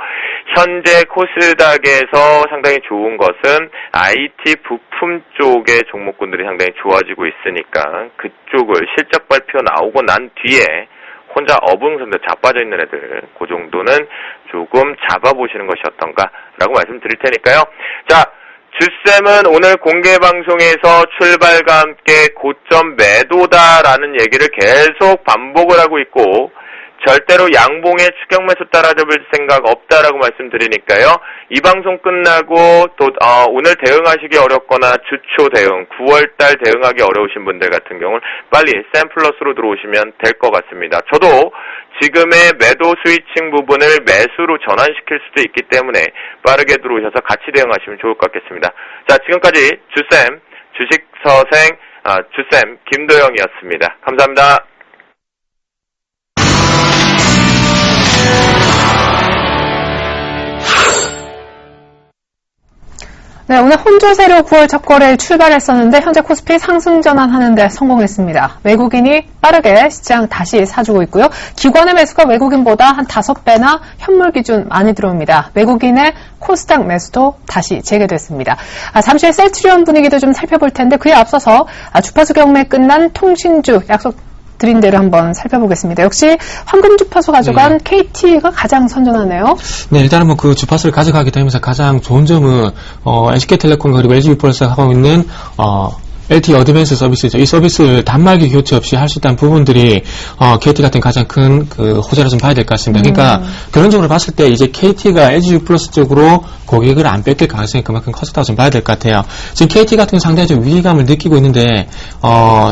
현재 코스닥에서 상당히 좋은 것은 IT 부품 쪽의 종목군들이 상당히 좋아지고 있으니까, 그쪽을 실적 발표 나오고 난 뒤에, 혼자 어붕선들 자빠져 있는 애들, 그 정도는 조금 잡아보시는 것이 어떤가라고 말씀드릴 테니까요. 자, 주쌤은 오늘 공개방송에서 출발과 함께 고점 매도다라는 얘기를 계속 반복을 하고 있고, 절대로 양봉의 추격 매수 따라잡을 생각 없다라고 말씀드리니까요. 이 방송 끝나고 또 오늘 대응하시기 어렵거나 주초 대응, 9월달 대응하기 어려우신 분들 같은 경우는 빨리 샘플러스로 들어오시면 될 것 같습니다. 저도 지금의 매도 스위칭 부분을 매수로 전환시킬 수도 있기 때문에 빠르게 들어오셔서 같이 대응하시면 좋을 것 같겠습니다. 자, 지금까지 주쌤, 주식서생 주쌤 김도영이었습니다. 감사합니다. 네, 오늘 혼조세로 9월 첫 거래일 출발했었는데 현재 코스피 상승 전환하는데 성공했습니다. 외국인이 빠르게 시장 다시 사주고 있고요. 기관의 매수가 외국인보다 한 5배나 현물 기준 많이 들어옵니다. 외국인의 코스닥 매수도 다시 재개됐습니다. 잠시 후에 셀트리온 분위기도 좀 살펴볼 텐데 그에 앞서서 주파수 경매 끝난 통신주 약속 드린 대로 한번 살펴보겠습니다. 역시 황금 주파수 가져간 KT가 가장 선전하네요. 네, 일단은 뭐 그 주파수를 가져가게 되면서 가장 좋은 점은 SK텔레콤 그리고 LG유플러스가 하고 있는 LTE 어드밴스 서비스죠. 이 서비스를 단말기 교체 없이 할 수 있다는 부분들이 KT 같은 가장 큰 그 호재라 좀 봐야 될 것 같습니다. 그러니까 결론적으로 봤을 때 이제 KT가 LG유플러스 쪽으로 고객을 안 뺏길 가능성이 그만큼 컸다고 좀 봐야 될 것 같아요. 지금 KT 같은 경우 상당히 좀 위기감을 느끼고 있는데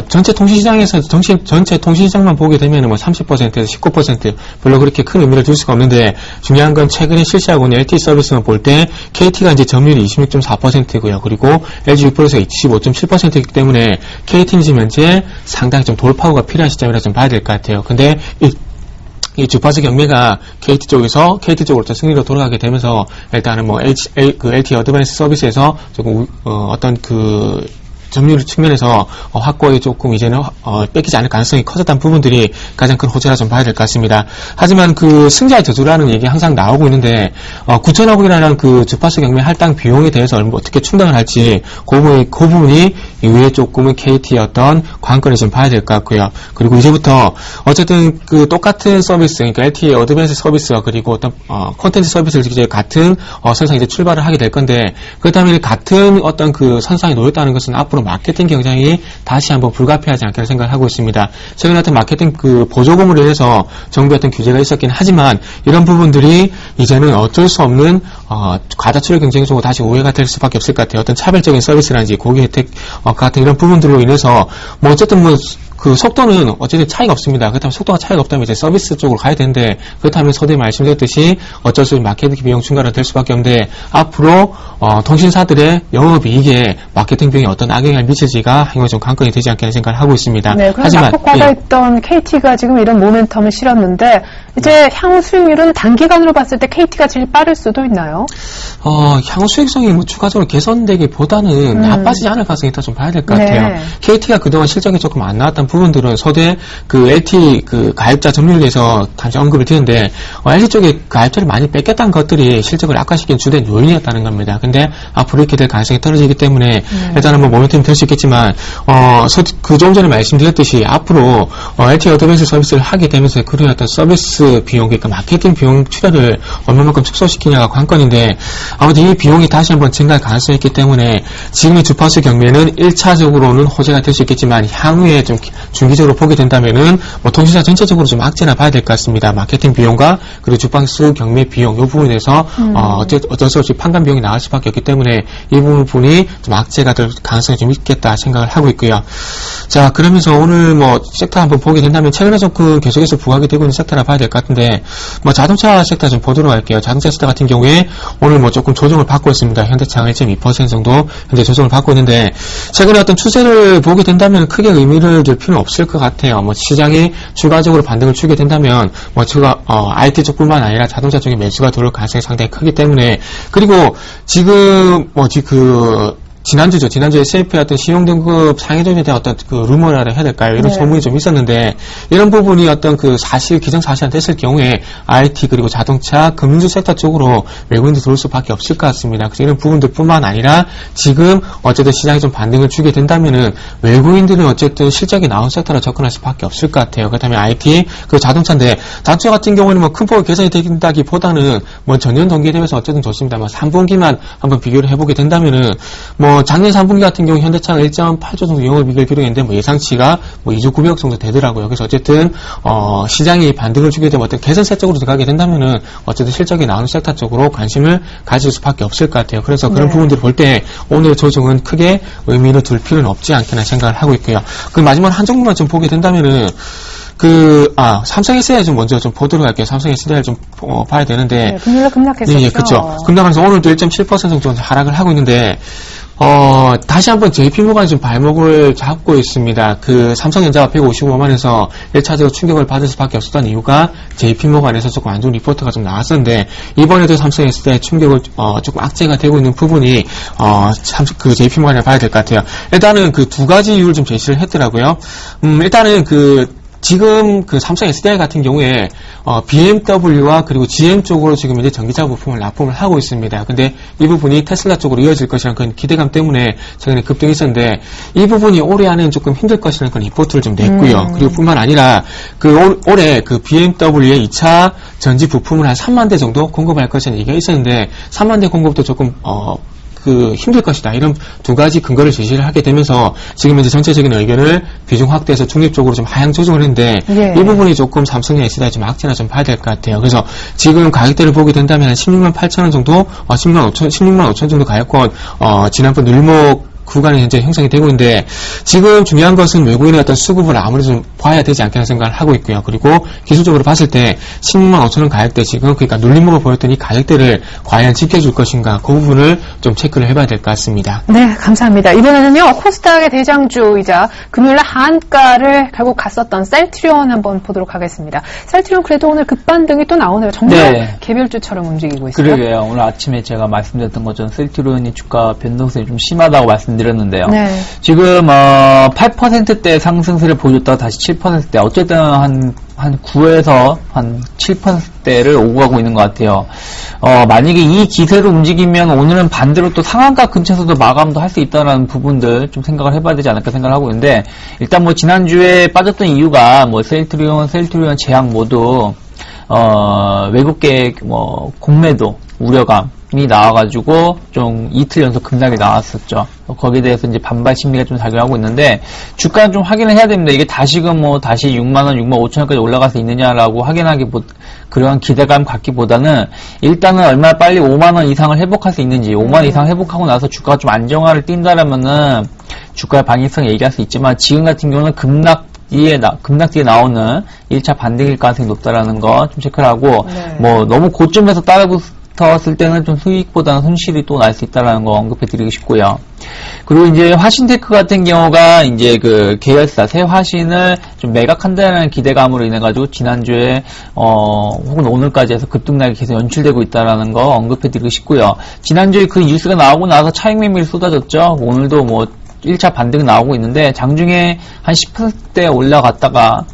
전체 통신시장에서 전체 통신시장만 보게 되면 뭐 30%에서 19% 별로 그렇게 큰 의미를 둘 수가 없는데 중요한 건 최근에 실시하고 있는 LTE 서비스만 볼 때 KT가 이제 점유율이 26.4%고요. 그리고 LG유플러스가 25.7%이기 때문에 KT는 지금 현재 상당히 좀 돌파구가 필요한 시점이라 좀 봐야 될 것 같아요. 근데 이 주파수 경매가 KT 쪽으로 승리로 돌아가게 되면서 일단은 뭐 LTE 어드밴스 서비스에서 조금 어떤 그 점유율 측면에서 확고하게 조금 이제는 뺏기지 않을 가능성이 커졌다는 부분들이 가장 큰 호재라 좀 봐야 될 것 같습니다. 하지만 그 승자의 저주라는 얘기 항상 나오고 있는데 9천억 원이라는 그 주파수 경매 할당 비용에 대해서 어떻게 충당을 할지 그 부분이 이후에 조금은 KT의 어떤 관건을 좀 봐야 될 것 같고요. 그리고 이제부터 어쨌든 그 똑같은 서비스, 그러니까 LTE 어드밴스 서비스와 그리고 어떤 콘텐츠 서비스를 이제 같은 선상에 이제 출발을 하게 될 건데 그렇다면 같은 어떤 그 선상에 놓였다는 것은 앞으로 마케팅 경쟁이 다시 한번 불가피하지 않게 생각을 하고 있습니다. 최근에 어떤 마케팅 그 보조금으로 인해서 정부의 어떤 규제가 있었긴 하지만 이런 부분들이 이제는 어쩔 수 없는 과다 출혈 경쟁 속으로 다시 오해가 될 수밖에 없을 것 같아요. 어떤 차별적인 서비스라든지 고객 혜택 같은 이런 부분들로 인해서 뭐 어쨌든 그 속도는 어쨌든 차이가 없습니다. 그렇다면 속도가 차이가 없다면 이제 서비스 쪽으로 가야 되는데 그렇다면 서두에 말씀드렸듯이 어쩔 수 없이 마케팅 비용 증가가 될 수밖에 없는데 앞으로 통신사들의 영업이익에 마케팅 비용이 어떤 악영향을 미칠지가 향후 좀 관건이 되지 않겠나 생각을 하고 있습니다. 네, 하지만 낙폭과다 있던 KT가 지금 이런 모멘텀을 실었는데 이제 향후 수익률은 단기간으로 봤을 때 KT가 제일 빠를 수도 있나요? 향후 수익성이 뭐 추가적으로 개선되기보다는 나빠지지 않을 가능성이 있다 좀 봐야 될 것 같아요. 네. KT가 그동안 실적이 조금 안 나왔던 부분들은 서두에 그 LTE 그 가입자 점유율에 대해서 다시 언급을 드렸는데 LTE 쪽에 가입자를 많이 뺏겼다는 것들이 실적을 악화시킨 주된 요인이었다는 겁니다. 근데 앞으로 이렇게 될 가능성이 떨어지기 때문에 일단은 뭐 모멘텀이 될 수 있겠지만 그 좀 전에 말씀드렸듯이 앞으로 LTE 어드밴스 서비스를 하게 되면서 그런 어떤 서비스 비용, 그러니까 마케팅 비용 출혈을 얼마만큼 축소시키냐가 관건인데 아무튼 이 비용이 다시 한번 증가할 가능성이 있기 때문에 지금의 주파수 경매는 1차적으로는 호재가 될 수 있겠지만 향후에 좀 중기적으로 보게 된다면은 뭐 통신사 전체적으로 좀 악재나 봐야 될 것 같습니다. 마케팅 비용과 그리고 주파수 경매 비용 이 부분에 대해서 어쩔 수 없이 판단 비용이 나갈 수밖에 없기 때문에 이 부분이 좀 악재가 될 가능성이 좀 있겠다 생각을 하고 있고요. 자, 그러면서 오늘 뭐 섹터 한번 보게 된다면 최근에 좀 그 계속해서 부각이 되고 있는 섹터라 봐야 될 것 같은데 뭐 자동차 섹터 좀 보도록 할게요. 자동차 섹터 같은 경우에 오늘 뭐 조금 조정을 받고 있습니다. 현대차가 1.2% 정도 현재 조정을 받고 있는데 최근에 어떤 추세를 보게 된다면 크게 의미를 둘 필요는 없을 것 같아요. 뭐 시장이 추가적으로 반등을 주게 된다면 뭐 IT 쪽뿐만 아니라 자동차 쪽에 매수가 들어올 가능성이 상당히 크기 때문에 그리고 지금 지난주에 SF의 어떤 신용등급 상해점에 대한 어떤 그 루머라고 해야 될까요? 이런 네. 소문이 좀 있었는데, 이런 부분이 어떤 그 기정사실화 됐을 경우에 IT 그리고 자동차, 금융주 섹터 쪽으로 외국인들이 들어올 수밖에 없을 것 같습니다. 그래서 이런 부분들 뿐만 아니라 지금 어쨌든 시장이 좀 반등을 주게 된다면은 외국인들은 어쨌든 실적이 나온 섹터로 접근할 수밖에 없을 것 같아요. 그렇다면 IT 그리고 자동차인데, 자동차 같은 경우는 뭐 큰 폭의 개선이 된다기보다는 뭐 전년 동기에 비해서 어쨌든 좋습니다만 3분기만 한번 비교를 해보게 된다면은 뭐 작년 3분기 같은 경우 현대차가 1.8조 정도 영업이익을 기록했는데 뭐 예상치가 뭐 2조 900억 정도 되더라고요. 그래서 어쨌든 시장이 반등을 주게 되면 어떤 개선세 쪽으로 들어가게 된다면은 어쨌든 실적이 나오는 섹터 쪽으로 관심을 가질 수밖에 없을 것 같아요. 그래서 그런 부분들을 볼 때 오늘 조정은 크게 의미를 둘 필요는 없지 않겠나 생각을 하고 있고요. 그 마지막 한 종목만 좀 보게 된다면은 삼성 SDI 좀 먼저 좀 보도록 할게요. 삼성 SDI를 좀 봐야 되는데. 네, 금요일에 급락했었죠. 예, 그렇죠. 급락하면서 오늘도 1.7% 정도 하락을 하고 있는데, 다시 한번 JP모간이 좀 발목을 잡고 있습니다. 그 삼성전자가 155만에서 1차적으로 충격을 받을 수밖에 없었던 이유가 JP모간에서 조금 안 좋은 리포트가 좀 나왔었는데, 이번에도 삼성 SDI 충격을 조금 악재가 되고 있는 부분이 그 JP모간을 봐야 될 것 같아요. 일단은 그 두 가지 이유를 좀 제시를 했더라고요. 일단은 지금 그 삼성 SDI 같은 경우에 BMW와 그리고 GM 쪽으로 지금 이제 전기차 부품을 납품을 하고 있습니다. 근데 이 부분이 테슬라 쪽으로 이어질 것이라는 그런 기대감 때문에 최근에 급등이 있었는데, 이 부분이 올해 안에는 조금 힘들 것이라는 그런 리포트를 좀 냈고요. 그리고 뿐만 아니라 올해 그 BMW의 2차 전지 부품을 한 3만 대 정도 공급할 것이라는 얘기가 있었는데, 3만 대 공급도 조금 힘들 것이다. 이런 두 가지 근거를 제시를 하게 되면서 지금 이제 전체적인 의견을 비중 확대해서 중립적으로 좀 하향 조정을 했는데, 이 부분이 조금 삼성의 SDI 좀 악재나 좀 봐야 될 것 같아요. 그래서 지금 가격대를 보게 된다면 16만 8천 원 정도, 16만 5천 정도 가격권, 지난번 늘목 구간이 현재 형성이 되고 있는데, 지금 중요한 것은 외국인의 어떤 수급을 아무래도 좀 봐야 되지 않겠나 생각을 하고 있고요. 그리고 기술적으로 봤을 때 16만 5천 원 가격대 지금 그러니까 눌림목을 보였더니 이 가격대를 과연 지켜줄 것인가, 그 부분을 좀 체크를 해봐야 될 것 같습니다. 네, 감사합니다. 이번에는요, 코스닥의 대장주이자 금요일날 하한가를 결국 갔었던 셀트리온 한번 보도록 하겠습니다. 셀트리온 그래도 오늘 급반등이 또 나오네요. 정말 개별주처럼 움직이고 있어요. 그러게요. 오늘 아침에 제가 말씀드렸던 것처럼 셀트리온이 주가 변동성이 좀 심하다고 말씀드렸는데요. 지금 8%대 상승세를 보여줬다가 다시 7%대, 어쨌든 한 9에서 한 7%대를 오고 가고 있는 것 같아요. 만약에 이 기세로 움직이면 오늘은 반대로 또 상한가 근처에서도 마감도 할 수 있다는 부분들 좀 생각을 해봐야 되지 않을까 생각을 하고 있는데, 일단 뭐 지난주에 빠졌던 이유가 뭐 셀트리온 제약 모두 외국계 공매도 우려감이 나와가지고 좀 이틀 연속 급락이 나왔었죠. 거기에 대해서 이제 반발 심리가 좀 작용하고 있는데, 주가는 좀 확인을 해야 됩니다. 이게 다시금 다시 6만원, 6만 5천원까지 올라갈 수 있느냐라고 그런 기대감 갖기보다는 일단은 얼마나 빨리 5만원 이상을 회복할 수 있는지, 5만원 이상 회복하고 나서 주가가 좀 안정화를 띈다라면은 주가의 방향성 얘기할 수 있지만, 지금 같은 경우는 급락 뒤에 나오는 1차 반등일 가능성이 높다라는 거 좀 체크를 하고, 너무 고점에서 따라붙었을 때는 좀 수익보다는 손실이 또 날 수 있다라는 거 언급해 드리고 싶고요. 그리고 이제 화신테크 같은 경우가 이제 그 계열사 새 화신을 좀 매각한다는 기대감으로 인해 가지고 지난주에 혹은 오늘까지 해서 급등락이 계속 연출되고 있다라는 거 언급해 드리고 싶고요. 지난주에 그 뉴스가 나오고 나서 차익 매물이 쏟아졌죠. 오늘도 1차 반등 나오고 있는데, 장중에 한 10%대 올라갔다가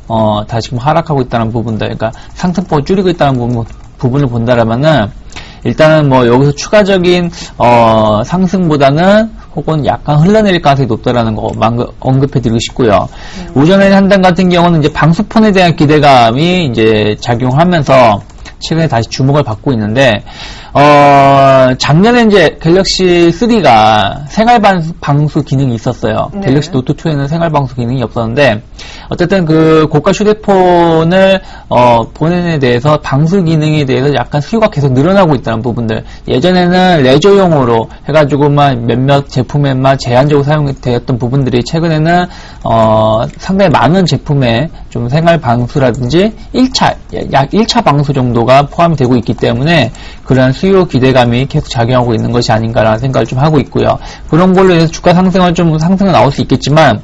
다시 지금 하락하고 있다는 부분들, 그러니까 상승폭을 줄이고 있다는 부분을 본다라면은, 일단은 여기서 추가적인 상승보다는 혹은 약간 흘러내릴 가능성이 높다라는 거 언급해드리고 싶고요. 오전에 한 단 같은 경우는 이제 방수폰에 대한 기대감이 이제 작용하면서 최근에 다시 주목을 받고 있는데, 작년에 이제 갤럭시 3가 생활방수 기능이 있었어요. 갤럭시 노트 2에는 생활방수 기능이 없었는데, 어쨌든 그 고가 휴대폰을 보내는 데 대해서 방수 기능에 대해서 약간 수요가 계속 늘어나고 있다는 부분들. 예전에는 레저용으로 해가지고만 몇몇 제품에만 제한적으로 사용되었던 부분들이 최근에는 상당히 많은 제품에 좀 생활방수라든지 약 1차 방수 정도가 포함이 되고 있기 때문에 그러한 수요 기대감이 계속 작용하고 있는 것이 아닌가라는 생각을 좀 하고 있고요. 그런 걸로 해서 주가 상승은 나올 수 있겠지만,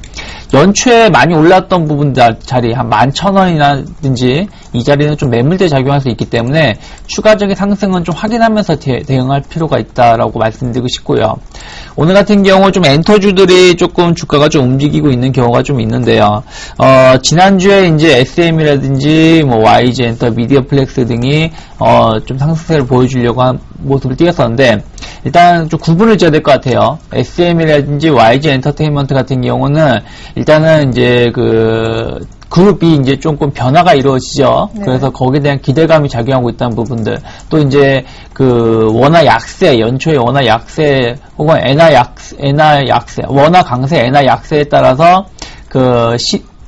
연초에 많이 올랐던 부분 자리 한 11,000원이라든지 이 자리는 좀 매물대 작용할 수 있기 때문에 추가적인 상승은 좀 확인하면서 대응할 필요가 있다라고 말씀드리고 싶고요. 오늘 같은 경우 좀 엔터주들이 조금 주가가 좀 움직이고 있는 경우가 좀 있는데요. 지난주에 이제 SM이라든지 뭐 YG 엔터, 미디어플렉스 등이 좀 상승세를 보여주려고 한 모습을 띄었었는데 일단 좀 구분을 지어야 될 것 같아요. SM이라든지 YG 엔터테인먼트 같은 경우는 일단은 이제 그 그룹이 이제 조금 변화가 이루어지죠. 네. 그래서 거기에 대한 기대감이 작용하고 있다는 부분들. 또 이제 그 원화 약세, 연초에 원화 약세 혹은 엔화 약세, 원화 강세, 엔화 약세에 따라서 그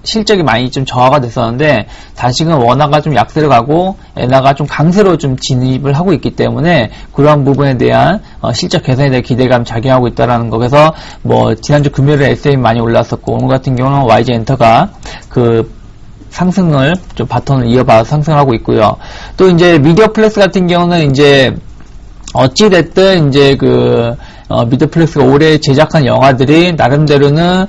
실적이 많이 좀 저하가 됐었는데 다시금 원화가 좀 약세로 가고 엔화가 좀 강세로 좀 진입을 하고 있기 때문에 그러한 부분에 대한 실적 개선에 대한 기대감 작용하고 있다라는 거. 그래서 뭐 지난주 금요일에 SM 많이 올랐었고 오늘 같은 경우는 YG 엔터가 그 상승을 좀 바톤을 이어봐서 상승하고 있고요. 또 이제 미디어플렉스 같은 경우는 이제 어찌됐든 이제 그 미디어플렉스가 올해 제작한 영화들이 나름대로는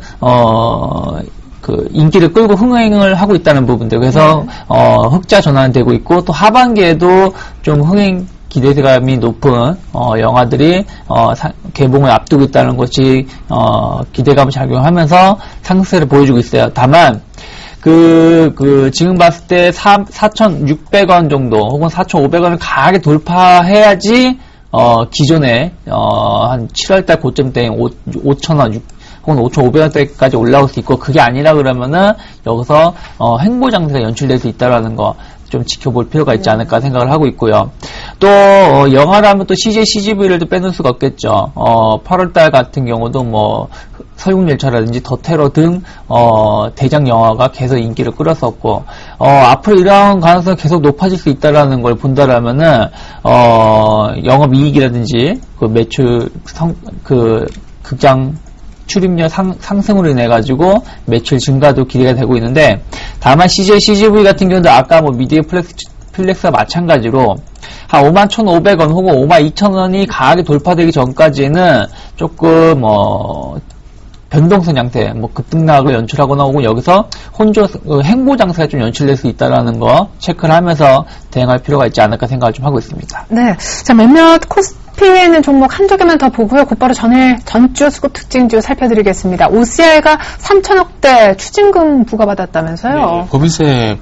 그 인기를 끌고 흥행을 하고 있다는 부분들. 그래서 흑자 전환되고 있고 또 하반기에도 좀 흥행 기대감이 높은 영화들이 개봉을 앞두고 있다는 것이 기대감을 작용하면서 상승세를 보여주고 있어요. 다만 지금 봤을 때 4,600원 정도 혹은 4,500원을 강하게 돌파해야지 기존에 한 7월달 고점 때 5,000원 혹은 5,500원대까지 올라올 수 있고 그게 아니라 그러면은 여기서 횡보 장세가 연출될 수 있다라는 거 좀 지켜볼 필요가 있지 않을까 생각을 하고 있고요. 또 영화라면 또 CJ, CGV를 또 빼놓을 수가 없겠죠. 8월달 같은 경우도 뭐 설국열차라든지 더 테러 등 대작 영화가 계속 인기를 끌었었고 앞으로 이러한 가능성이 계속 높아질 수 있다라는 걸 본다라면은 영업이익이라든지 그 매출 극장 출입률 상승으로 인해 가지고 매출 증가도 기대가 되고 있는데 다만 CJ, CGV 같은 경우도 아까 뭐 미디어플렉스와 마찬가지로 한 51,500원 혹은 52,000원이 강하게 돌파되기 전까지는 조금 변동성 양태, 뭐 급등락을 연출하거나 혹은 여기서 횡보 장세가 좀 연출될 수 있다라는 거 체크를 하면서 대응할 필요가 있지 않을까 생각을 좀 하고 있습니다. 네, 자 몇몇 코스피에 있는 종목 한두 개만 더 보고요. 곧바로 전주 수급 특징주 살펴드리겠습니다. OCI가 3천억대 추징금 부과받았다면서요? 네, 법인세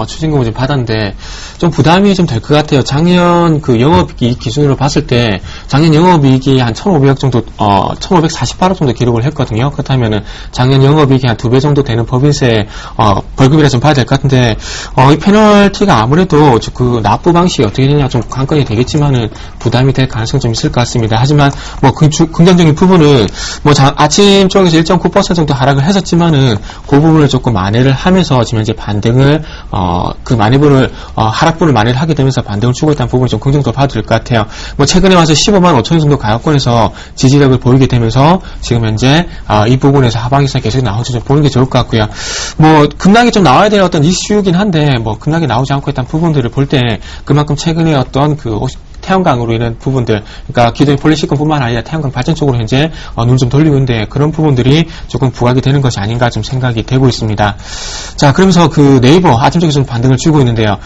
추징금을 좀 받았는데 좀 부담이 좀 될 것 같아요. 작년 그 영업이익 기준으로 봤을 때 작년 영업이익이 한 1,500억 정도 1,548억 정도 기록을 했거든요. 그렇다면은 작년 영업이익이 한 2배 정도 되는 법인세 벌금이라 좀 봐야 될 것 같은데 이 페널티가 아무래도 그 납부 방식이 어떻게 되냐 좀 관건이 되겠지만은 부담이 될 가능성이 좀 있을 것 같습니다. 하지만 뭐 긍정적인 부분은 뭐 아침 쪽에서 1.9% 정도 하락을 했었지만은 그 부분을 조금 만회를 하면서 지금 현재 반등을 그 만회분을 하락분을 만회를 하게 되면서 반등을 주고 있다는 부분을 좀 긍정적으로 봐도 될 것 같아요. 뭐 최근에 와서 15만 5천 원 정도 가격권에서 지지력을 보이게 되면서 지금 현재 이 부분에서 하방에서 계속 나오지 좀 보는 게 좋을 것 같고요. 뭐 급락이 좀 나와야 될 어떤 이슈이긴 한데 뭐 급락이 나오지 않고 있다는 부분들을 볼 때 그만큼 최근에 어떤 그 태양광으로 인한 부분들, 그러니까 기존의 폴리시콘뿐만 아니라 태양광 발전 쪽으로 현재 눈 좀 돌리고 있는데 그런 부분들이 조금 부각이 되는 것이 아닌가 좀 생각이 되고 있습니다. 자, 그러면서 그 네이버 아침쪽에 좀 반등을 주고 있는데요.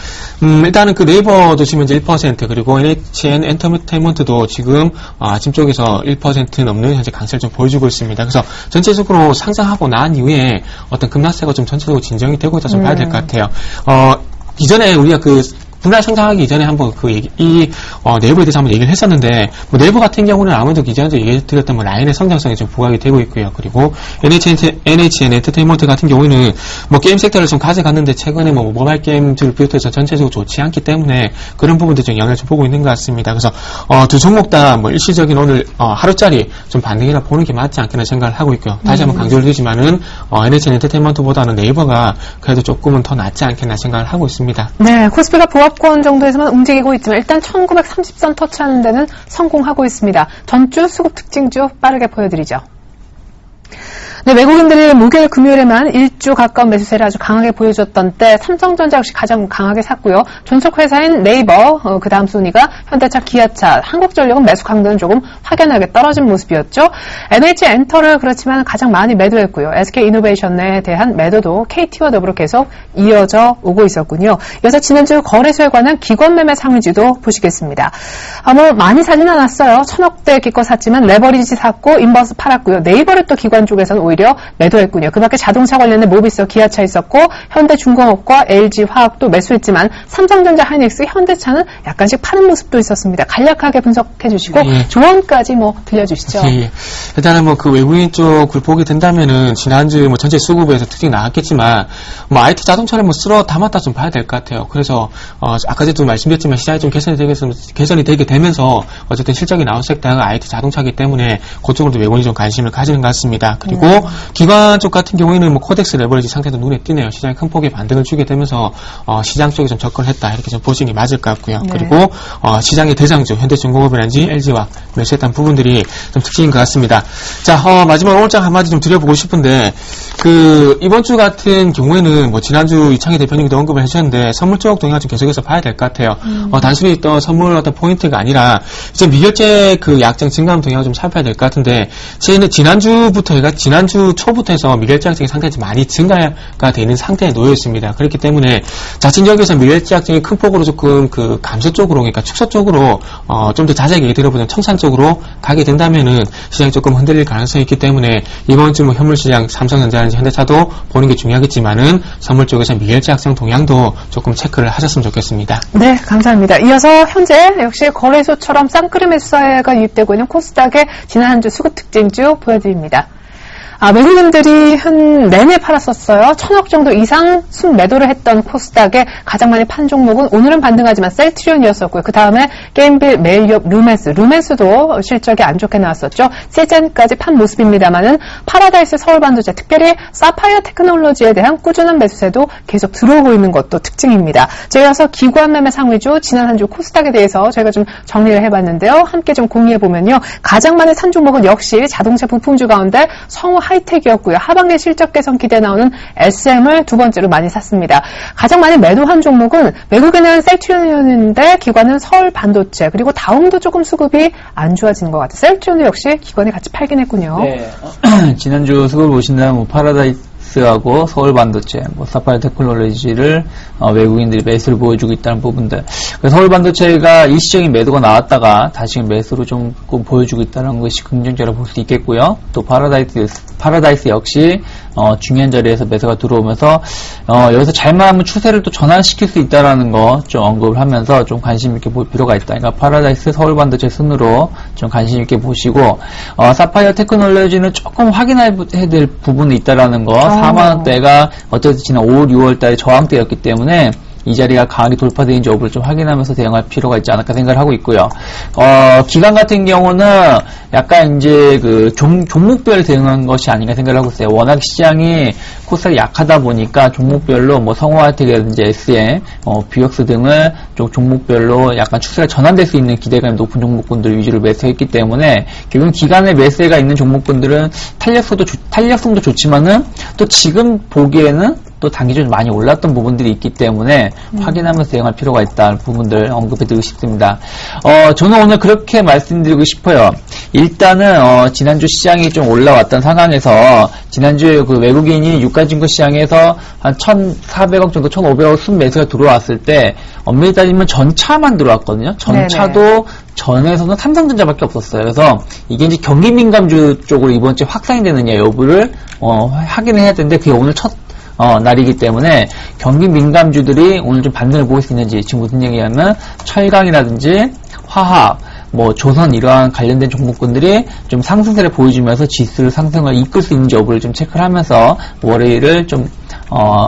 일단은 그 네이버도 지금 현재 1% 그리고 NHN 엔터테인먼트도 지금 아침 쪽에서 1% 넘는 현재 강세를 좀 보여주고 있습니다. 그래서 전체적으로 상승하고 난 이후에 어떤 급락세가 좀 전체적으로 진정이 되고 있다 좀 봐야 될 것 같아요. 이전에 우리가 분할 성장하기 이전에 한번 네이버에 대해서 한번 얘기를 했었는데, 뭐 네이버 같은 경우는 아무래도 기존에 얘기 드렸던 라인의 성장성이 좀 부각이 되고 있고요. 그리고 NHN 엔터테인먼트 같은 경우에는 뭐 게임 섹터를 좀 가져갔는데 최근에 뭐 모바일 게임들을 비롯해서 전체적으로 좋지 않기 때문에 그런 부분들 좀 영향을 좀 보고 있는 것 같습니다. 그래서 두 종목 다 뭐 일시적인 오늘 하루짜리 좀 반등이나 보는 게 맞지 않겠나 생각을 하고 있고요. 다시 한번 강조를 드리지만은 NHN 엔터테인먼트보다는 네이버가 그래도 조금은 더 낫지 않겠나 생각을 하고 있습니다. 네, 코스피가 보합권 정도에서만 움직이고 있지만 일단 1930선 터치하는 데는 성공하고 있습니다. 전주 수급 특징주 빠르게 보여드리죠. 네. 네, 외국인들이 목요일 금요일에만 1주 가까운 매수세를 아주 강하게 보여줬던 때 삼성전자 역시 가장 강하게 샀고요. 존속회사인 네이버, 그 다음 순위가 현대차, 기아차, 한국전력은 매수 강도는 조금 확연하게 떨어진 모습이었죠. NH엔터를 그렇지만 가장 많이 매도했고요. SK이노베이션에 대한 매도도 KT와 더불어 계속 이어져 오고 있었군요. 이어서 지난주 거래소에 관한 기관 매매 상위주도 보시겠습니다. 많이 사진 않았어요. 1000억대 기껏 샀지만 레버리지 샀고 인버스 팔았고요. 네이버를 또 기관 쪽에서는 오히려 매도했군요. 그 밖에 자동차 관련된 모비스, 기아차 있었고 현대중공업과 LG화학도 매수했지만 삼성전자, 하이닉스, 현대차는 약간씩 파는 모습도 있었습니다. 간략하게 분석해 주시고 조언까지 들려주시죠. 일단은 그 외국인 쪽을 보게 된다면은 지난주 전체 수급에서 특징이 나왔겠지만 IT 자동차를 쓸어 담았다 좀 봐야 될 것 같아요. 그래서 아까도 말씀드렸지만 시장이 좀 개선이 되게 되면서 어쨌든 실적이 나온 섹터가 IT 자동차이기 때문에 그쪽으로도 외국인이 좀 관심을 가지는 것 같습니다. 그리고 기관 쪽 같은 경우에는 코덱스 레버리지 상태도 눈에 띄네요. 시장이 큰 폭의 반등을 주게 되면서 시장 쪽에 좀 접근했다 이렇게 좀 보시는 게 맞을 것 같고요. 그리고 시장의 대장주 현대중공업이라든지 LG와 매수했던 부분들이 좀 특징인 것 같습니다. 자, 마지막으로 오늘장 한마디 좀 드려보고 싶은데 이번 주 같은 경우에는 지난주 이창희 대표님도 언급을 해주셨는데 선물 쪽 동향 좀 계속해서 봐야 될 것 같아요. 단순히 또 선물 어떤 포인트가 아니라 이제 미결제 약정 증가하는 동향을 좀 살펴야 될 것 같은데 지난주 초부터 해서 미결제 약정의 상태가 많이 증가가 되는 상태에 놓여 있습니다. 그렇기 때문에 자칫 여기서 미결제 약정이 큰 폭으로 조금 감소 쪽으로, 그러니까 축소 쪽으로 좀 더 자세하게 얘기 들어보면 청산 쪽으로 가게 된다면은 시장이 조금 흔들릴 가능성이 있기 때문에 이번 주 현물 시장 삼성전자라든지 현대차도 보는 게 중요하겠지만은 선물 쪽에서 미결제 약정 동향도 조금 체크를 하셨으면 좋겠습니다. 네, 감사합니다. 이어서 현재 역시 거래소처럼 쌍끌이 매수세가 유입되고 있는 코스닥의 지난 한 주 수급 특징주 보여드립니다. 외국인들이 내내 팔았었어요. 1000억 정도 이상 순매도를 했던 코스닥의 가장 많이 판 종목은 오늘은 반등하지만 셀트리온이었었고요. 그 다음에 게임빌, 메일유업, 루멘스도 실적이 안 좋게 나왔었죠. 세젠까지 판 모습입니다만은 파라다이스 서울반도체, 특별히 사파이어 테크놀로지에 대한 꾸준한 매수세도 계속 들어오고 있는 것도 특징입니다. 이어서 기관 매매 상위주 지난 한 주 코스닥에 대해서 저희가 좀 정리를 해봤는데요. 함께 좀 공유해보면요. 가장 많이 산 종목은 역시 자동차 부품주 가운데 성우 하이텍이었고요. 하반기 실적 개선 기대 나오는 SM을 두 번째로 많이 샀습니다. 가장 많이 매도한 종목은 외국인은 셀트리온인데 기관은 서울 반도체, 그리고 다음도 조금 수급이 안 좋아지는 것 같아요. 셀트리온도 역시 기관이 같이 팔긴 했군요. 네. 지난주 수급을 보신다면 파라다이스하고 서울 반도체, 사파이어 테크놀로지를 외국인들이 매수를 보여주고 있다는 부분들. 서울 반도체가 일시적인 매도가 나왔다가 다시 매수로 좀 보여주고 있다는 것이 긍정적으로 볼 수 있겠고요. 또 파라다이스 역시 중요한 자리에서 매수가 들어오면서 여기서 잘만하면 추세를 또 전환시킬 수 있다라는 거 좀 언급을 하면서 좀 관심 있게 볼 필요가 있다. 그러니까 파라다이스, 서울 반도체 순으로 좀 관심 있게 보시고 사파이어 테크놀로지는 조금 확인해야 될 부분이 있다라는 거. 4만원대가 어쨌든 지난 5월, 6월달에 저항대였기 때문에 이 자리가 강하게 돌파되는지 여부를 좀 확인하면서 대응할 필요가 있지 않을까 생각을 하고 있고요. 기간 같은 경우는 약간 이제 종목별 대응한 것이 아닌가 생각을 하고 있어요. 워낙 시장이 코스닥이 약하다 보니까 종목별로 성우하이텍이라든지 SM, 뷰역스 등을 좀 종목별로 약간 추세가 전환될 수 있는 기대감이 높은 종목군들 위주로 매수했기 때문에 결국 기간에 매수가 있는 종목군들은 탄력성도 좋지만은 또 지금 보기에는 또 단기적으로 많이 올랐던 부분들이 있기 때문에 확인하면서 대응할 필요가 있다는 부분들 언급해드리고 싶습니다. 저는 오늘 그렇게 말씀드리고 싶어요. 일단은 지난주 시장이 좀 올라왔던 상황에서 지난주에 외국인이 유가증권 시장에서 한 1,400억 정도, 1,500억 순매수가 들어왔을 때 엄밀히 따지면 전차만 들어왔거든요. 전차도 전에서는 삼성전자밖에 없었어요. 그래서 이게 이제 경기 민감주 쪽으로 이번 주에 확산이 되느냐 여부를 확인을 해야 되는데 그게 오늘 첫 날이기 때문에 경기 민감주들이 오늘 좀 반등을 보일 수 있는지, 지금 무슨 얘기냐면 철강이라든지 화학, 조선 이러한 관련된 종목군들이 좀 상승세를 보여주면서 지수를 상승을 이끌 수 있는지 여부를 좀 체크를 하면서 월요일을 좀